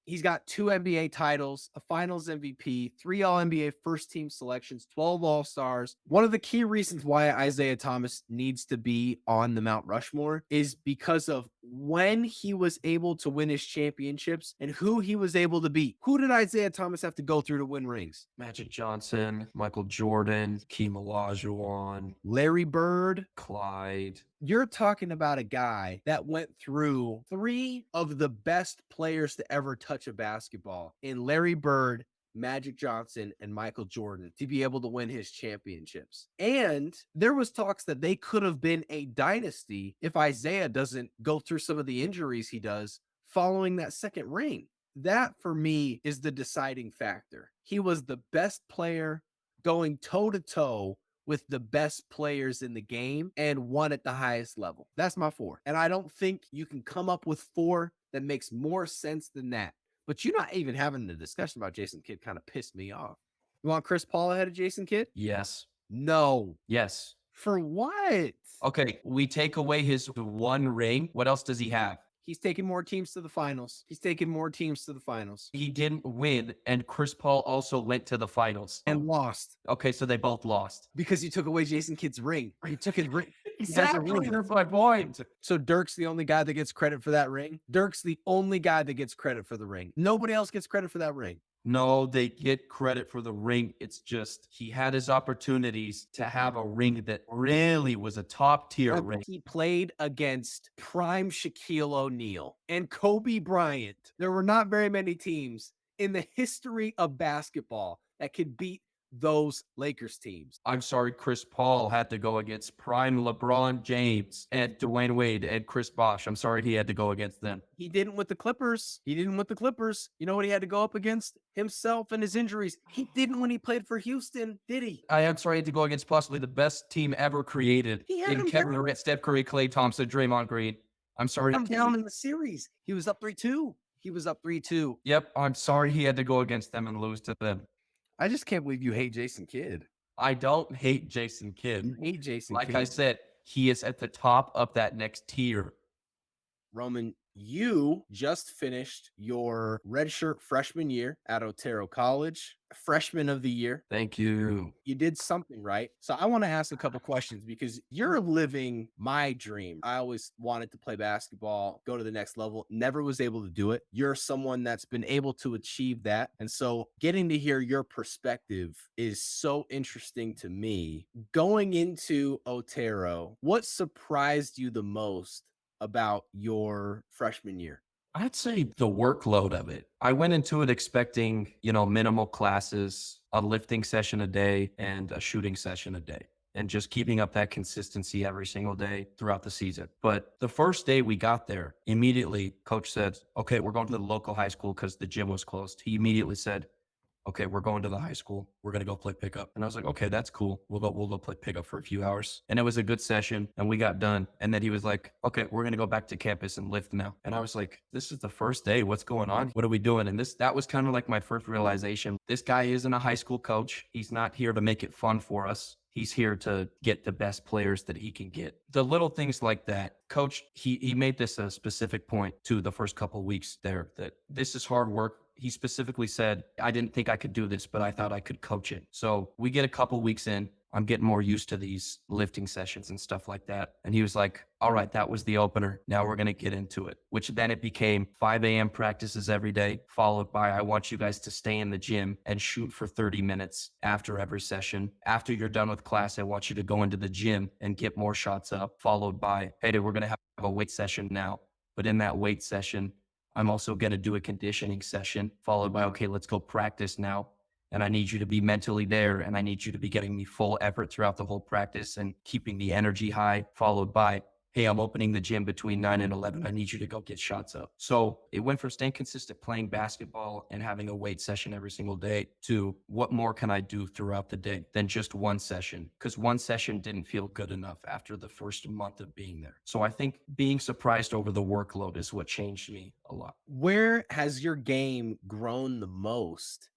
He's got 2 NBA titles, a finals MVP, 3 all NBA first team selections, 12 all stars. One of the key reasons why Isaiah Thomas needs to be on the Mount Rushmore is because of when he was able to win his championships and who he was able to beat. Who did Isaiah Thomas have to go through to win rings? Magic Johnson, Michael Jordan, Hakeem Olajuwon, Larry Bird. Clyde. You're talking about a guy that went through 3 of the best players to ever touch a basketball in Larry Bird, Magic Johnson, and Michael Jordan to be able to win his championships. And there was talks that they could have been a dynasty if Isaiah doesn't go through some of the injuries he does following that second ring. That for me is the deciding factor. He was the best player going toe to toe with the best players in the game and won at the highest level. That's my 4. And I don't think you can come up with 4 that makes more sense than that. But you're not even having the discussion about Jason Kidd kind of pissed me off. You want Chris Paul ahead of Jason Kidd? Yes. No. Yes. For what? Okay, we take away his 1 ring. What else does he have? He's taking more teams to the finals. He's taking more teams to the finals. He didn't win, and Chris Paul also went to the finals. And lost Okay, so they both lost. because you took away Jason Kidd's ring. Or you took his ring. Exactly. That's my point. So Dirk's the only guy that gets credit for that ring. Dirk's the only guy that gets credit for the ring. Nobody else gets credit for that ring. No, they get credit for the ring. It's just he had his opportunities to have a ring that really was a top tier But ring. he played against prime Shaquille O'Neal and Kobe Bryant. There were not very many teams in the history of basketball that could beat those Lakers teams. I'm sorry, Chris Paul had to go against prime LeBron James and Dwayne Wade and Chris Bosh. I'm sorry he had to go against them. He didn't with the Clippers. He didn't with the Clippers. You know what he had to go up against? Himself and his injuries. He didn't when he played for Houston, did he? I am sorry he had to go against possibly the best team ever created He had in him Kevin down. Durant, Steph Curry, Klay Thompson, Draymond Green. I'm sorry. I'm down in the series. He was up 3-2. He was up 3-2. Yep, I'm sorry he had to go against them and lose to them. I just can't believe you hate Jason Kidd. I don't hate Jason Kidd. You hate Jason Like Kidd. I said, he is at the top of that next tier. Roman, you just finished your redshirt freshman year at Otero College, freshman of the year. Thank you. You did something right. So I want to ask a couple questions because you're living my dream. I always wanted to play basketball, go to the next level, never was able to do it. You're someone that's been able to achieve that. And so getting to hear your perspective is so interesting to me. Going into Otero, what surprised you the most about your freshman year? I'd say the workload of it. I went into it expecting, minimal classes, a lifting session a day, and a shooting session a day, and just keeping up that consistency every single day throughout the season. But the first day we got there, immediately, coach said, okay, we're going to the local high school because the gym was closed. He immediately said, okay, we're going to the high school. We're gonna go play pickup. And I was like, okay, that's cool. We'll go play pickup for a few hours. And it was a good session and we got done. And then he was like, okay, we're gonna go back to campus and lift now. And I was like, this is the first day. What's going on? What are we doing? And that was kind of like my first realization. This guy isn't a high school coach. He's not here to make it fun for us. He's here to get the best players that he can get. The little things like that. Coach, he made this a specific point to the first couple of weeks there that this is hard work. He specifically said, I didn't think I could do this, but I thought I could coach it. So we get a couple weeks in. I'm getting more used to these lifting sessions and stuff like that. And he was like, all right, that was the opener. Now we're going to get into it, which then it became 5 a.m. practices every day, followed by I want you guys to stay in the gym and shoot for 30 minutes after every session. After you're done with class, I want you to go into the gym and get more shots up, followed by, hey, we're going to have a weight session now. But in that weight session, I'm also going to do a conditioning session, followed by, okay, let's go practice now. And I need you to be mentally there. And I need you to be getting me full effort throughout the whole practice and keeping the energy high, followed by, hey, I'm opening the gym between 9 and 11. I need you to go get shots up. So it went from staying consistent playing basketball and having a weight session every single day to what more can I do throughout the day than just one session? Because one session didn't feel good enough after the first month of being there. So I think being surprised over the workload is what changed me a lot. Where has your game grown the most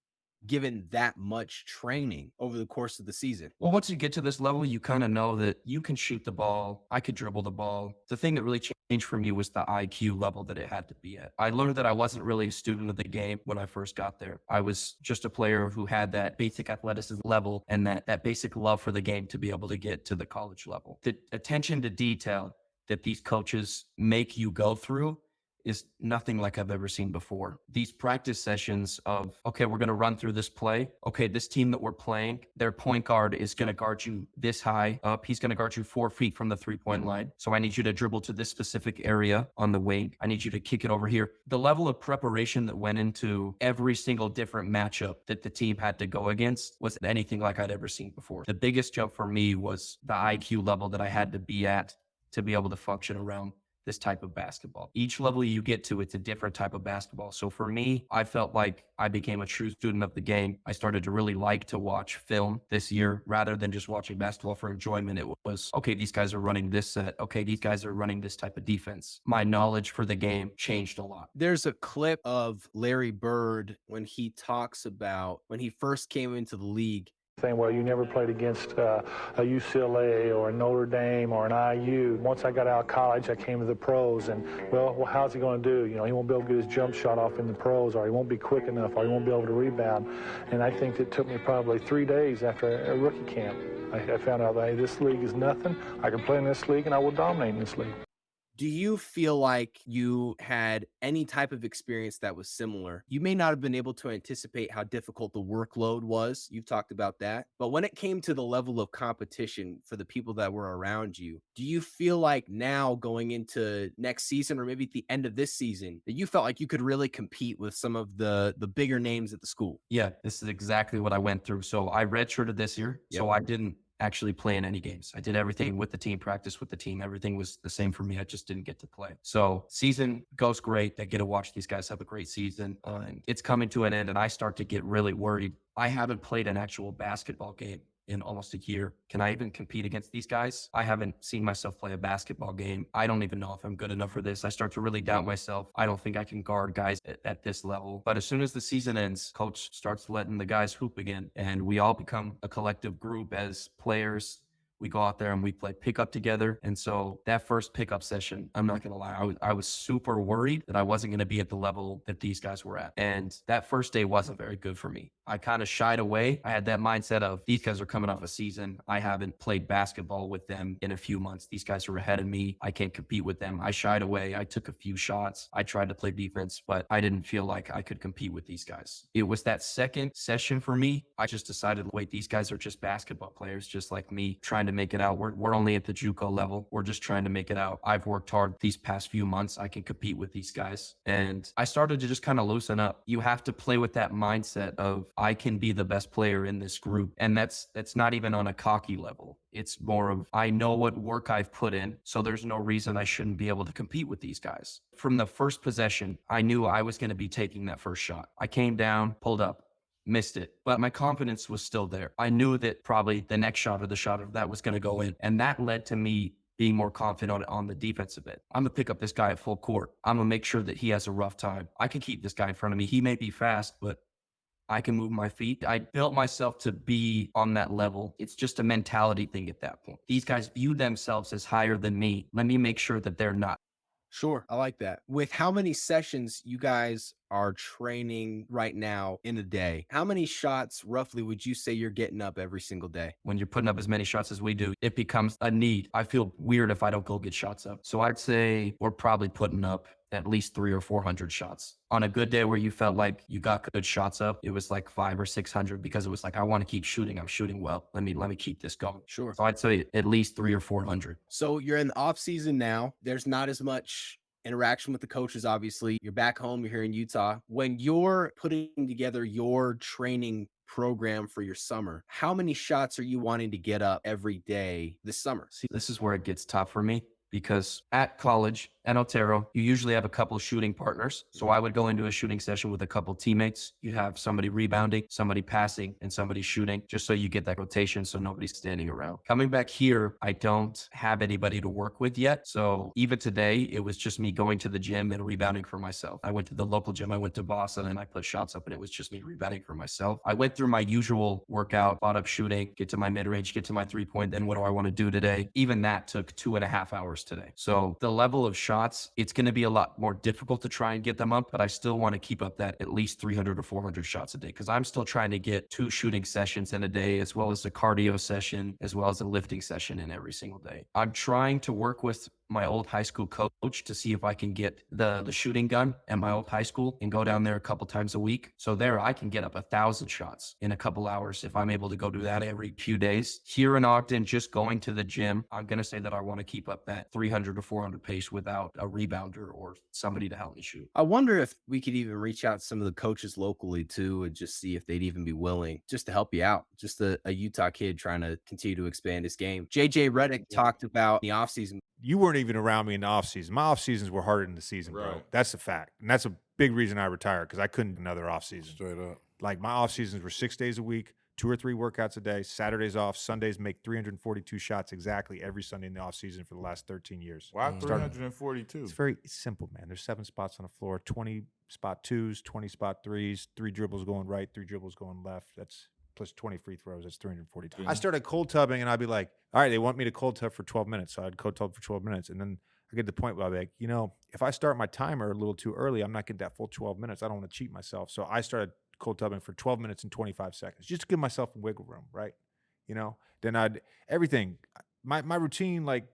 given that much training over the course of the season? Well, once you get to this level, you kind of know that you can shoot the ball. I could dribble the ball. The thing that really changed for me was the IQ level that it had to be at. I learned that I wasn't really a student of the game when I first got there. I was just a player who had that basic athleticism level and that basic love for the game to be able to get to the college level. The attention to detail that these coaches make you go through is nothing like I've ever seen before. These practice sessions of, okay, we're going to run through this play. Okay, this team that we're playing, their point guard is going to guard you this high up. He's going to guard you 4 feet from the 3-point line. So I need you to dribble to this specific area on the wing. I need you to kick it over here. The level of preparation that went into every single different matchup that the team had to go against was anything like I'd ever seen before. The biggest jump for me was the IQ level that I had to be at to be able to function around this type of basketball. Each level you get to, it's a different type of basketball. So for me, I felt like I became a true student of the game. I started to really like to watch film this year rather than just watching basketball for enjoyment. It was, okay, these guys are running this set. Okay, these guys are running this type of defense. My knowledge for the game changed a lot. There's a clip of Larry Bird when he talks about when he first came into the league. Saying, well, you never played against a UCLA or a Notre Dame or an IU. Once I got out of college, I came to the pros, and, well, how's he going to do? He won't be able to get his jump shot off in the pros, or he won't be quick enough, or he won't be able to rebound. And I think it took me probably 3 days after a rookie camp. I found out that, hey, this league is nothing. I can play in this league, and I will dominate in this league. Do you feel like you had any type of experience that was similar? You may not have been able to anticipate how difficult the workload was. You've talked about that. But when it came to the level of competition for the people that were around you, do you feel like now going into next season or maybe at the end of this season that you felt like you could really compete with some of the bigger names at the school? Yeah, this is exactly what I went through. So I redshirted this year. Yep. So I didn't actually play in any games. I did everything with the team, practice with the team. Everything was the same for me. I just didn't get to play. So season goes great. I get to watch these guys have a great season. And it's coming to an end and I start to get really worried. I haven't played an actual basketball game in almost a year. Can I even compete against these guys? I haven't seen myself play a basketball game. I don't even know if I'm good enough for this. I start to really doubt myself. I don't think I can guard guys at this level. But as soon as the season ends, coach starts letting the guys hoop again. And we all become a collective group as players. We go out there and we play pickup together. And so that first pickup session, I'm not going to lie, I was super worried that I wasn't going to be at the level that these guys were at. And that first day wasn't very good for me. I kind of shied away. I had that mindset of these guys are coming off a season. I haven't played basketball with them in a few months. These guys are ahead of me. I can't compete with them. I shied away. I took a few shots. I tried to play defense, but I didn't feel like I could compete with these guys. It was that second session for me. I just decided, wait, these guys are just basketball players, just like me, trying to make it out. We're only at the JUCO level. We're just trying to make it out. I've worked hard these past few months. I can compete with these guys. And I started to just kind of loosen up. You have to play with that mindset of I can be the best player in this group. And that's not even on a cocky level. It's more of I know what work I've put in, so there's no reason I shouldn't be able to compete with these guys. From the first possession, I knew I was going to be taking that first shot. I came down, pulled up, missed it, but my confidence was still there. I knew that probably the next shot or the shot of that was going to go in. And that led to me being more confident on the defensive end. I'm going to pick up this guy at full court. I'm going to make sure that he has a rough time. I can keep this guy in front of me. He may be fast, but I can move my feet. I built myself to be on that level. It's just a mentality thing at that point. These guys view themselves as higher than me. Let me make sure that they're not. Sure, I like that. With how many sessions you guys are training right now in a day, how many shots roughly would you say you're getting up every single day? When you're putting up as many shots as we do, it becomes a need. I feel weird if I don't go get shots up. So I'd say we're probably putting up at least 300 or 400 shots. On a good day where you felt like you got good shots up, it was like 500 or 600 because it was like, I want to keep shooting. I'm shooting well. Let me keep this going. Sure. So I'd say at least 300 or 400. So you're in the off season now. There's not as much interaction with the coaches, obviously. You're back home, you're here in Utah. When you're putting together your training program for your summer, how many shots are you wanting to get up every day this summer? See, this is where it gets tough for me because at college, at Otero, you usually have a couple shooting partners. So I would go into a shooting session with a couple teammates. You have somebody rebounding, somebody passing, and somebody shooting, just so you get that rotation so nobody's standing around. Coming back here, I don't have anybody to work with yet. So even today, it was just me going to the gym and rebounding for myself. I went to the local gym, I went to Boston, and I put shots up, and it was just me rebounding for myself. I went through my usual workout, spot up shooting, get to my mid-range, get to my three-point, then what do I want to do today? Even that took 2.5 hours today. So the level of shots, it's going to be a lot more difficult to try and get them up, but I still want to keep up that at least 300 or 400 shots a day because I'm still trying to get 2 shooting sessions in a day, as well as a cardio session, as well as a lifting session in every single day. I'm trying to work with my old high school coach to see if I can get the shooting gun at my old high school and go down there a couple times a week. So there I can get up 1,000 shots in a couple hours if I'm able to go do that every few days. Here in Ogden, just going to the gym, I'm going to say that I want to keep up that 300 to 400 pace without a rebounder or somebody to help me shoot. I wonder if we could even reach out to some of the coaches locally too and just see if they'd even be willing just to help you out. Just a Utah kid trying to continue to expand his game. JJ Redick talked about the offseason. You weren't even around me in the offseason. My off seasons were harder than the season, bro. Right. That's a fact. And that's a big reason I retired because I couldn't do another off season. Straight up. Like my off seasons were 6 days a week, 2 or 3 workouts a day, Saturdays off, Sundays make 342 shots exactly every Sunday in the off season for the last 13 years. Why Started- 342? It's very simple, man. There's 7 spots on the floor, 20 spot twos, 20 spot threes, 3 dribbles going right, 3 dribbles going left. That's plus 20 free throws. That's 342. I started cold tubbing and I'd be like, all right, they want me to cold tub for 12 minutes. So I'd cold tub for 12 minutes. And then I get to the point where I'd be like, you know, if I start my timer a little too early, I'm not getting that full 12 minutes. I don't want to cheat myself. So I started cold tubbing for 12 minutes and 25 seconds, just to give myself a wiggle room, right? You know, then everything, my routine, like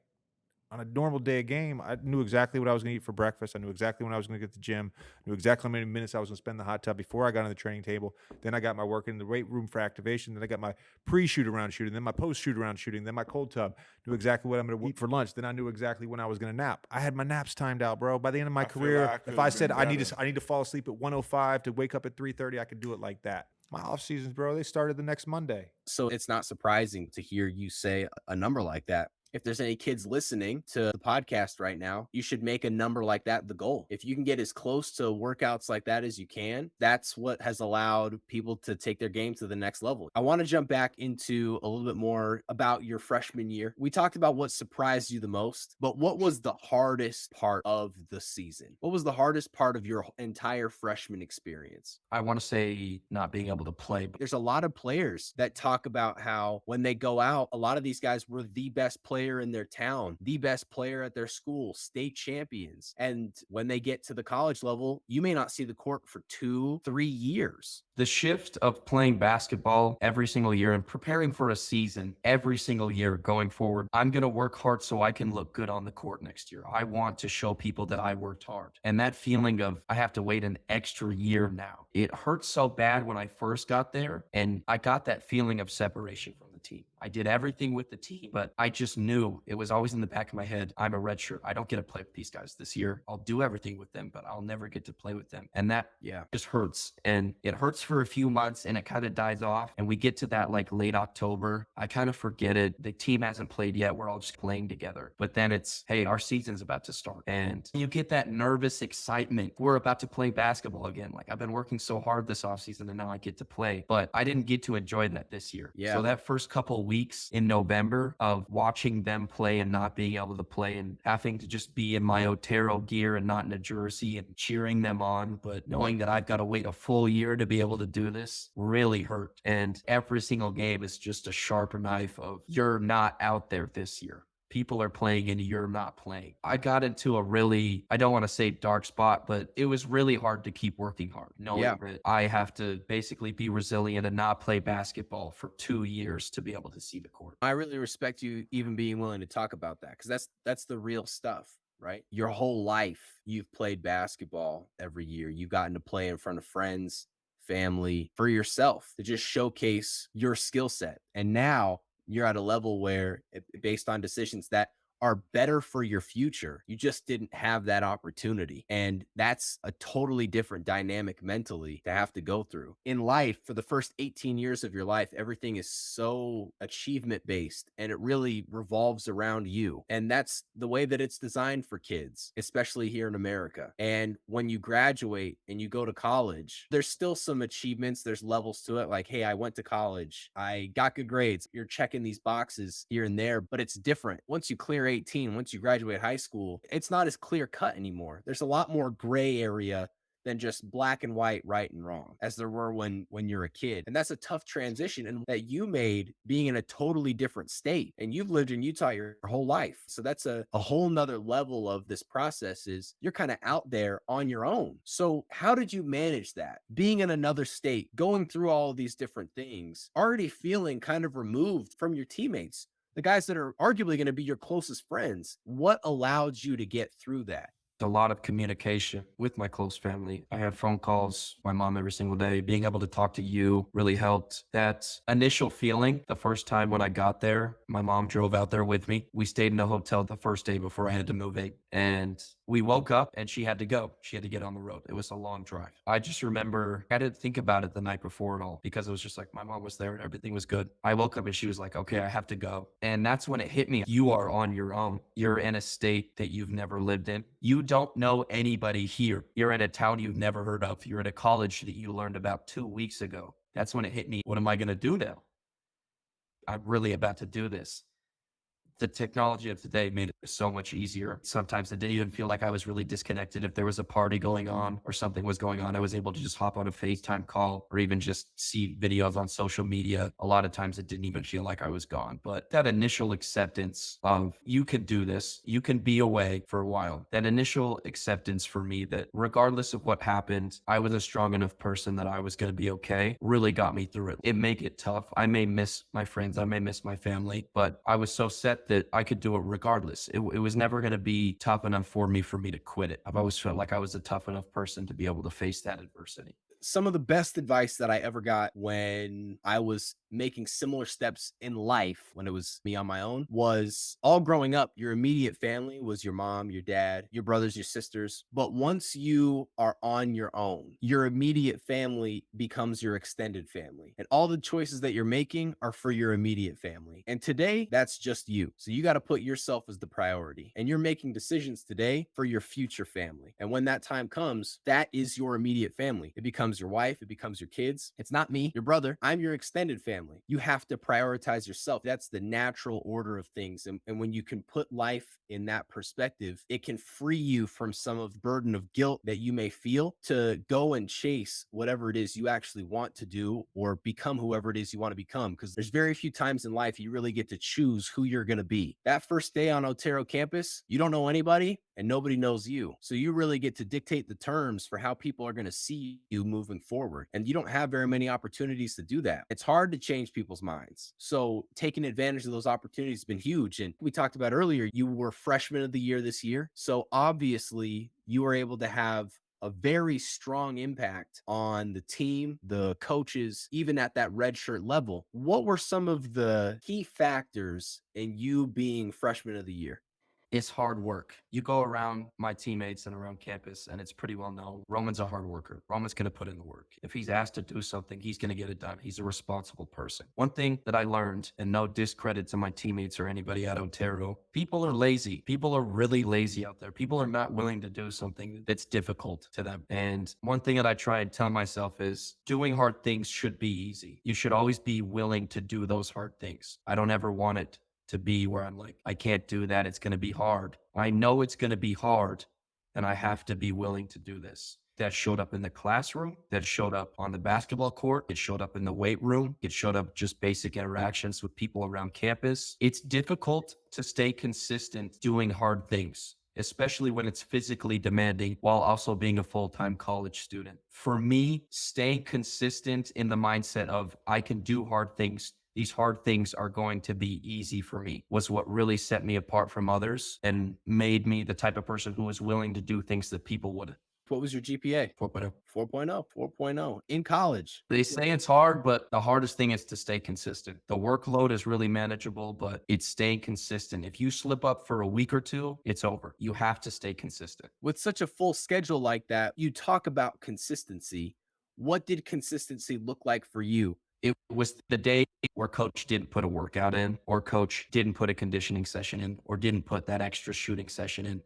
on a normal day of game, I knew exactly what I was going to eat for breakfast. I knew exactly when I was going to get to the gym. I knew exactly how many minutes I was going to spend in the hot tub before I got on the training table. Then I got my work in the weight room for activation. Then I got my pre-shoot around shooting. Then my post-shoot around shooting. Then my cold tub. Knew exactly what I'm going to eat for lunch. Then I knew exactly when I was going to nap. I had my naps timed out, bro. By the end of my career, if I said I need to fall asleep at 1:05 to wake up at 3:30, I could do it like that. My off seasons, bro, they started the next Monday. So it's not surprising to hear you say a number like that. If there's any kids listening to the podcast right now, you should make a number like that the goal. If you can get as close to workouts like that as you can, that's what has allowed people to take their game to the next level. I want to jump back into a little bit more about your freshman year. We talked about what surprised you the most, but what was the hardest part of the season? What was the hardest part of your entire freshman experience? I want to say not being able to play, but There's a lot of players that talk about how when they go out, a lot of these guys were the best player in their town, the best player at their school, state champions. And when they get to the college level, you may not see the court for 2-3 years. the shift of playing basketball every single year and preparing for a season every single year going forward, I'm going to work hard so I can look good on the court next year. I want to show people that I worked hard. And that feeling of I have to wait an extra year now, it hurts so bad when I first got there. And I got that feeling of separation from the team. I did everything with the team, but I just knew it was always in the back of my head. I'm a redshirt. I don't get to play with these guys this year. I'll do everything with them, but I'll never get to play with them. And that Yeah. just hurts. And it hurts for a few months and it kind of dies off. And we get to that like late October. I kind of forget it. The team hasn't played yet. We're all just playing together. But then it's, hey, our season's about to start. And you get that nervous excitement. We're about to play basketball again. Like I've been working so hard this offseason and now I get to play. But I didn't get to enjoy that this year. Yeah. So that first couple weeks in November of watching them play and not being able to play and having to just be in my Otero gear and not in a jersey and cheering them on, but knowing that I've got to wait a full year to be able to do this really hurt. And every single game is just a sharp knife of you're not out there this year. People are playing and you're not playing. I got into a really, I don't want to say dark spot, but it was really hard to keep working hard, knowing that I have to basically be resilient and not play basketball for 2 years to be able to see the court. I really respect you even being willing to talk about that, because that's the real stuff, right? Your whole life, you've played basketball every year. You've gotten to play in front of friends, family, for yourself to just showcase your skill set. And now you're at a level where, based on decisions that are better for your future, you just didn't have that opportunity. And that's a totally different dynamic mentally to have to go through. In life, for the first 18 years of your life, everything is so achievement based and it really revolves around you. And that's the way that it's designed for kids, especially here in America. And when you graduate and you go to college, there's still some achievements, there's levels to it. Like, hey, I went to college, I got good grades. You're checking these boxes here and there, but it's different. Once you clear 18, once you graduate high school, it's not as clear cut anymore. There's a lot more gray area than just black and white, right and wrong, as there were when you're a kid. And that's a tough transition, and that you made being in a totally different state. And you've lived in Utah your whole life. So that's a whole nother level of this process, is you're kind of out there on your own. So how did you manage that? Being in another state, going through all of these different things, already feeling kind of removed from your teammates, the guys that are arguably going to be your closest friends. What allowed you to get through that? A lot of communication with my close family. I had phone calls, my mom every single day. Being able to talk to you really helped. That initial feeling, the first time when I got there, my mom drove out there with me. We stayed in a hotel the first day before I had to move in. And we woke up and she had to go. She had to get on the road. It was a long drive. I just remember I didn't think about it the night before at all, because it was just like my mom was there and everything was good. I woke up and she was like, okay, I have to go. And that's when it hit me. You are on your own. You're in a state that you've never lived in. You don't know anybody here. You're in a town you've never heard of. You're at a college that you learned about 2 weeks ago. That's when it hit me. What am I going to do now? I'm really about to do this. The technology of today made it so much easier. Sometimes it didn't even feel like I was really disconnected. If there was a party going on or something was going on, I was able to just hop on a FaceTime call or even just see videos on social media. A lot of times it didn't even feel like I was gone. But that initial acceptance of you can do this, you can be away for a while. That initial acceptance for me that regardless of what happened, I was a strong enough person that I was going to be okay, really got me through it. It made it tough. I may miss my friends, I may miss my family, but I was so set that I could do it regardless. It was never going to be tough enough for me to quit it. I've always felt like I was a tough enough person to be able to face that adversity. Some of the best advice that I ever got when I was making similar steps in life, when it was me on my own, was all growing up, your immediate family was your mom, your dad, your brothers, your sisters. But once you are on your own, your immediate family becomes your extended family. And all the choices that you're making are for your immediate family. And today, that's just you. So you got to put yourself as the priority. And you're making decisions today for your future family. And when that time comes, that is your immediate family. It becomes your wife, it becomes your kids. It's not me, your brother. I'm your extended family. You have to prioritize yourself. That's the natural order of things. And when you can put life in that perspective, it can free you from some of the burden of guilt that you may feel to go and chase whatever it is you actually want to do, or become whoever it is you want to become. Because there's very few times in life you really get to choose who you're going to be. That first day on Otero campus, you don't know anybody and nobody knows you. So you really get to dictate the terms for how people are going to see you moving forward. And you don't have very many opportunities to do that. It's hard to change people's minds. So taking advantage of those opportunities has been huge. And we talked about earlier, you were freshman of the year this year. So obviously you were able to have a very strong impact on the team, the coaches, even at that redshirt level. What were some of the key factors in you being freshman of the year? It's hard work. You go around my teammates and around campus, and it's pretty well known. Roman's a hard worker. Roman's going to put in the work. If he's asked to do something, he's going to get it done. He's a responsible person. One thing that I learned, and no discredit to my teammates or anybody at Otero, people are lazy. People are really lazy out there. People are not willing to do something that's difficult to them. And one thing that I try and tell myself is doing hard things should be easy. You should always be willing to do those hard things. I don't ever want it to be where I'm like, I can't do that. It's going to be hard. I know it's going to be hard, and I have to be willing to do this. That showed up in the classroom, that showed up on the basketball court, it showed up in the weight room, it showed up just basic interactions with people around campus. It's difficult to stay consistent doing hard things, especially when it's physically demanding while also being a full-time college student. For me, staying consistent in the mindset of I can do hard things, these hard things are going to be easy for me, was what really set me apart from others and made me the type of person who was willing to do things that people wouldn't. What was your GPA? 4.0. 4.0, 4.0 in college. They say it's hard, but the hardest thing is to stay consistent. The workload is really manageable, but it's staying consistent. If you slip up for a week or two, it's over. You have to stay consistent. With such a full schedule like that, you talk about consistency. What did consistency look like for you? It was the day where coach didn't put a workout in, or coach didn't put a conditioning session in, or didn't put that extra shooting session in,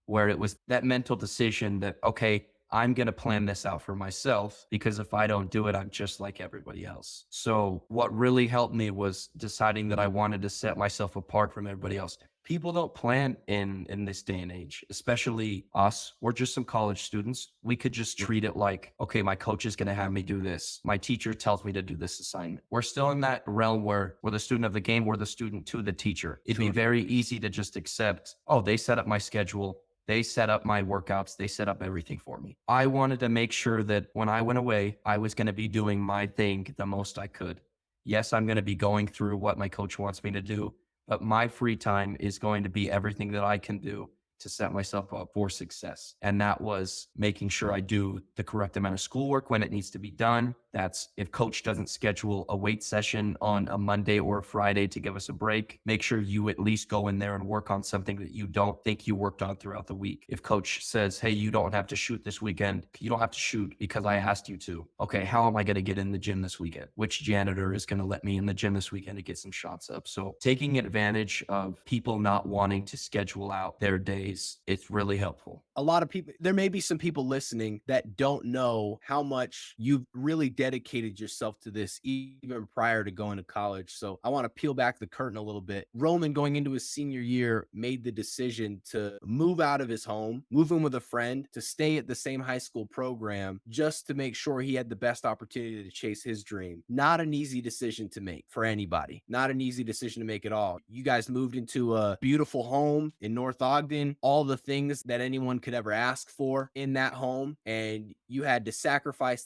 where it was that mental decision that, okay, I'm going to plan this out for myself, because if I don't do it, I'm just like everybody else. So what really helped me was deciding that I wanted to set myself apart from everybody else. People don't plan in this day and age, especially us. We're just some college students. We could just treat it like, okay, my coach is going to have me do this. My teacher tells me to do this assignment. We're still in that realm where we're the student of the game. We're the student to the teacher. It'd be very easy to just accept, oh, they set up my schedule. They set up my workouts. They set up everything for me. I wanted to make sure that when I went away, I was going to be doing my thing the most I could. Yes, I'm going to be going through what my coach wants me to do, but my free time is going to be everything that I can do to set myself up for success. And that was making sure I do the correct amount of schoolwork when it needs to be done. That's if coach doesn't schedule a weight session on a Monday or a Friday to give us a break, make sure you at least go in there and work on something that you don't think you worked on throughout the week. If coach says, hey, you don't have to shoot this weekend, you don't have to shoot because I asked you to. Okay, how am I going to get in the gym this weekend? Which janitor is going to let me in the gym this weekend to get some shots up? So taking advantage of people not wanting to schedule out their days, it's really helpful. A lot of people, there may be some people listening that don't know how much you've really dedicated yourself to this even prior to going to college. So I want to peel back the curtain a little bit. Rhoman, going into his senior year, made the decision to move out of his home, move in with a friend, to stay at the same high school program just to make sure he had the best opportunity to chase his dream. Not an easy decision to make for anybody. Not an easy decision to make at all. You guys moved into a beautiful home in North Ogden, all the things that anyone could ever ask for in that home, and you had to sacrifice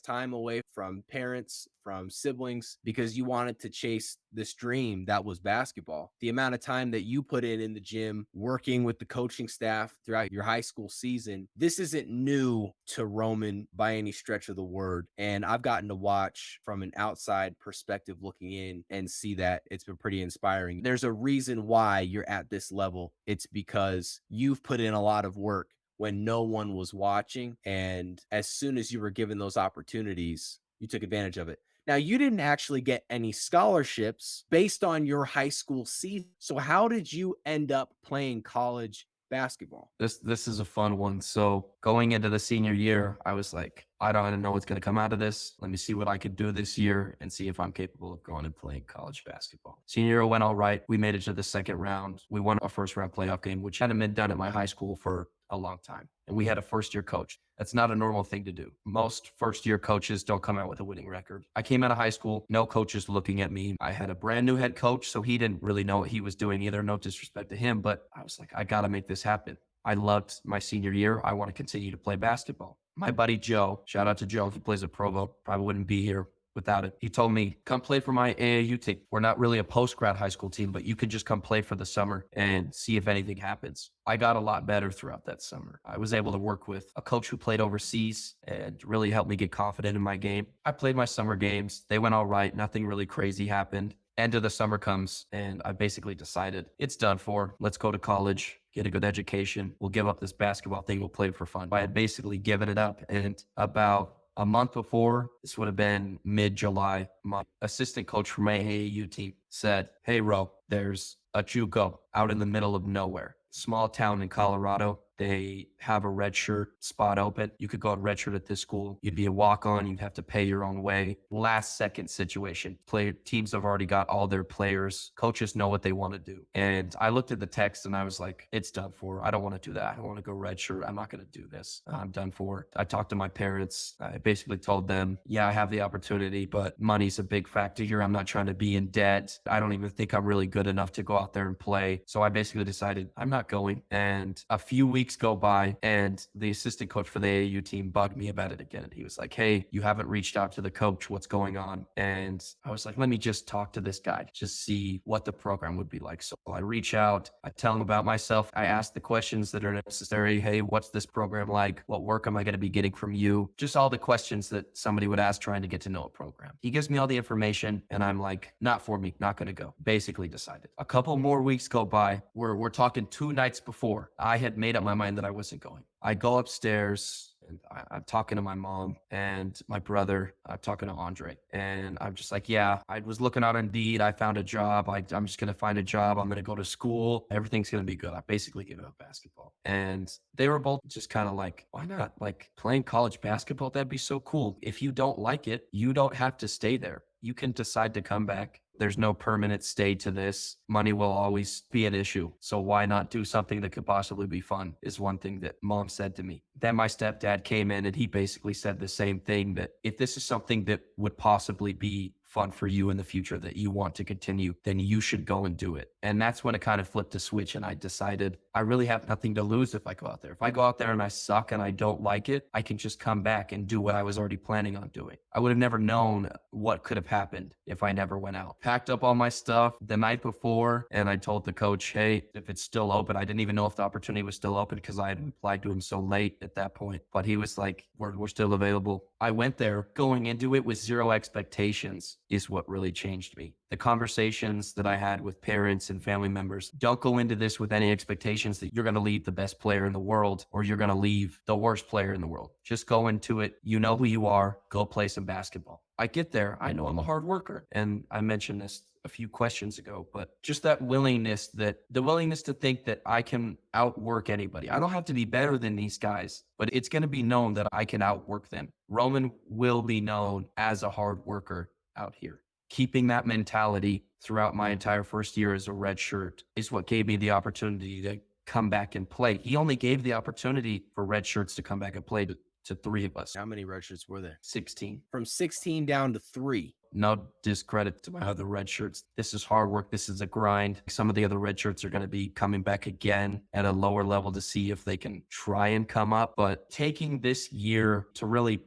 time away from parents, from siblings, because you wanted to chase this dream that was basketball. The amount of time that you put in the gym, working with the coaching staff throughout your high school season, this isn't new to Rhoman by any stretch of the word. And I've gotten to watch from an outside perspective looking in and see that it's been pretty inspiring. There's a reason why you're at this level. It's because you've put in a lot of work when no one was watching. And as soon as you were given those opportunities, you took advantage of it. Now, you didn't actually get any scholarships based on your high school season. So how did you end up playing college basketball? This is a fun one. So going into the senior year, I was like, I don't know what's going to come out of this. Let me see what I could do this year and see if I'm capable of going and playing college basketball. Senior year went all right. We made it to the second round. We won a first round playoff game, which hadn't been done at my high school for a long time. And we had a first year coach. That's not a normal thing to do. Most first year coaches don't come out with a winning record. I came out of high school, no coaches looking at me. I had a brand new head coach, so he didn't really know what he was doing either. No disrespect to him, but I was like, I got to make this happen. I loved my senior year. I want to continue to play basketball. My buddy Joe, shout out to Joe, he plays at Provo, probably wouldn't be here without it. He told me, come play for my AAU team. We're not really a post-grad high school team, but you can just come play for the summer and see if anything happens. I got a lot better throughout that summer. I was able to work with a coach who played overseas and really helped me get confident in my game. I played my summer games. They went all right. Nothing really crazy happened. End of the summer comes and I basically decided it's done for. Let's go to college, get a good education. We'll give up this basketball thing. We'll play for fun. I had basically given it up. And about a month before, this would have been mid-July, my assistant coach for my AAU team said, hey, Ro, there's a JUCO out in the middle of nowhere. Small town in Colorado. They have a redshirt spot open. You could go and redshirt at this school. You'd be a walk-on. You'd have to pay your own way. Last second situation. Teams have already got all their players. Coaches know what they want to do. And I looked at the text and I was like, it's done for. I don't want to do that. I don't want to go redshirt. I'm not going to do this. I'm done for. I talked to my parents. I basically told them, yeah, I have the opportunity, but money's a big factor here. I'm not trying to be in debt. I don't even think I'm really good enough to go out there and play. So I basically decided I'm not going. And a few weeks go by and the assistant coach for the AAU team bugged me about it again. He was like, hey, you haven't reached out to the coach. What's going on? And I was like, let me just talk to this guy, just see what the program would be like. So I reach out, I tell him about myself. I ask the questions that are necessary. Hey, what's this program like? What work am I going to be getting from you? Just all the questions that somebody would ask trying to get to know a program. He gives me all the information and I'm like, not for me, not going to go. Basically decided. A couple more weeks go by. We're talking 2 nights before. I had made up my mind that I wasn't going. I go upstairs and I'm talking to my mom and my brother. I'm talking to Andre and I'm just like, yeah, I was looking out on Indeed. I found a job. I'm just going to find a job. I'm going to go to school. Everything's going to be good. I basically gave up basketball. And they were both just kind of like, why not? Like playing college basketball, that'd be so cool. If you don't like it, you don't have to stay there. You can decide to come back. There's no permanent stay to this. Money will always be an issue. So why not do something that could possibly be fun is one thing that mom said to me. Then my stepdad came in and he basically said the same thing, that if this is something that would possibly be fun for you in the future that you want to continue, then you should go and do it. And that's when it kind of flipped a switch and I decided I really have nothing to lose if I go out there. If I go out there and I suck and I don't like it, I can just come back and do what I was already planning on doing. I would have never known what could have happened if I never went out. Packed up all my stuff the night before and I told the coach, hey, if it's still open, I didn't even know if the opportunity was still open because I had applied to him so late at that point. But he was like, we're still available. I went there going into it with zero expectations is what really changed me. The conversations that I had with parents and family members, don't go into this with any expectations that you're going to leave the best player in the world or you're going to leave the worst player in the world. Just go into it. You know who you are. Go play some basketball. I get there. I know I'm a hard worker. And I mentioned this a few questions ago, but just the willingness to think that I can outwork anybody. I don't have to be better than these guys, but it's going to be known that I can outwork them. Rhoman will be known as a hard worker out here. Keeping that mentality throughout my entire first year as a redshirt is what gave me the opportunity to come back and play. He only gave the opportunity for redshirts to come back and play to 3 of us. How many redshirts were there? 16. From 16 down to 3. No discredit to my other red shirts. This is hard work. This is a grind. Some of the other red shirts are going to be coming back again at a lower level to see if they can try and come up. But taking this year to really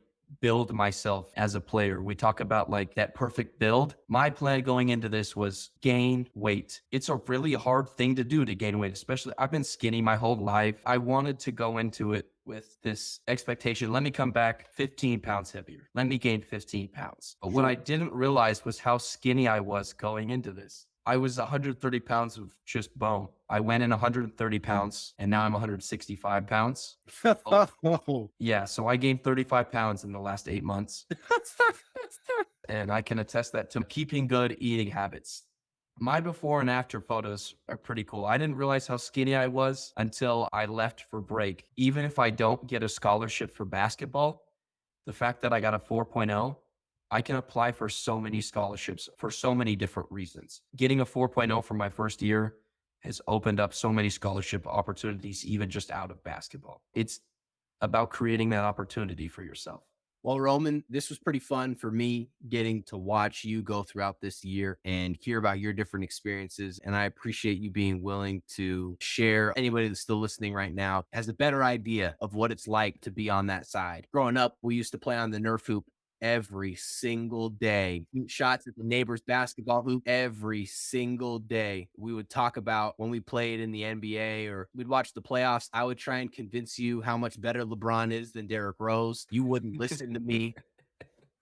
build myself as a player. We talk about like that perfect build. My plan going into this was gain weight. It's a really hard thing to do to gain weight, especially I've been skinny my whole life. I wanted to go into it with this expectation. Let me come back 15 pounds heavier. Let me gain 15 pounds. But what I didn't realize was how skinny I was going into this. I was 130 pounds of just bone. I went in 130 pounds and now I'm 165 pounds. Yeah, so I gained 35 pounds in the last 8 months. And I can attest that to keeping good eating habits. My before and after photos are pretty cool. I didn't realize how skinny I was until I left for break. Even if I don't get a scholarship for basketball, the fact that I got a 4.0, I can apply for so many scholarships for so many different reasons. Getting a 4.0 for my first year has opened up so many scholarship opportunities, even just out of basketball. It's about creating that opportunity for yourself. Well, Rhoman, this was pretty fun for me getting to watch you go throughout this year and hear about your different experiences. And I appreciate you being willing to share. Anybody that's still listening right now has a better idea of what it's like to be on that side. Growing up, we used to play on the Nerf hoop every single day. Shoot shots at the neighbor's basketball hoop every single day. We would talk about when we played in the NBA or we'd watch the playoffs. I would try and convince you how much better LeBron is than Derrick Rose. You wouldn't listen to me.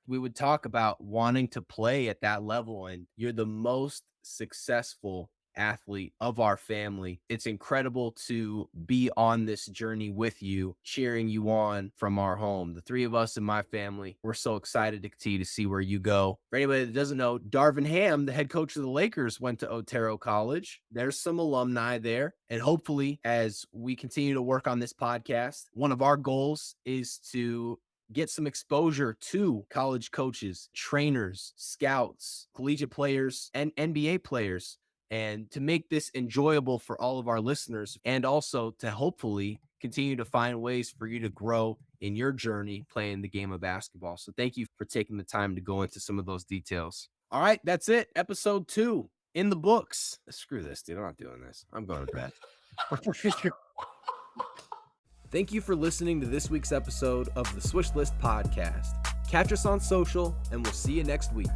We would talk about wanting to play at that level, and you're the most successful athlete of our family. It's incredible to be on this journey with you, cheering you on from our home. The three of us in my family, we're so excited to continue to see where you go. For anybody that doesn't know, Darvin Ham, the head coach of the Lakers, went to Otero College. There's some alumni there. And hopefully, as we continue to work on this podcast, one of our goals is to get some exposure to college coaches, trainers, scouts, collegiate players, and NBA players, and to make this enjoyable for all of our listeners, and also to hopefully continue to find ways for you to grow in your journey playing the game of basketball. So thank you for taking the time to go into some of those details. All right, that's it. Episode 2 in the books. Screw this, dude. I'm not doing this. I'm going to bed. Thank you for listening to this week's episode of the Swish List Podcast. Catch us on social, and we'll see you next week.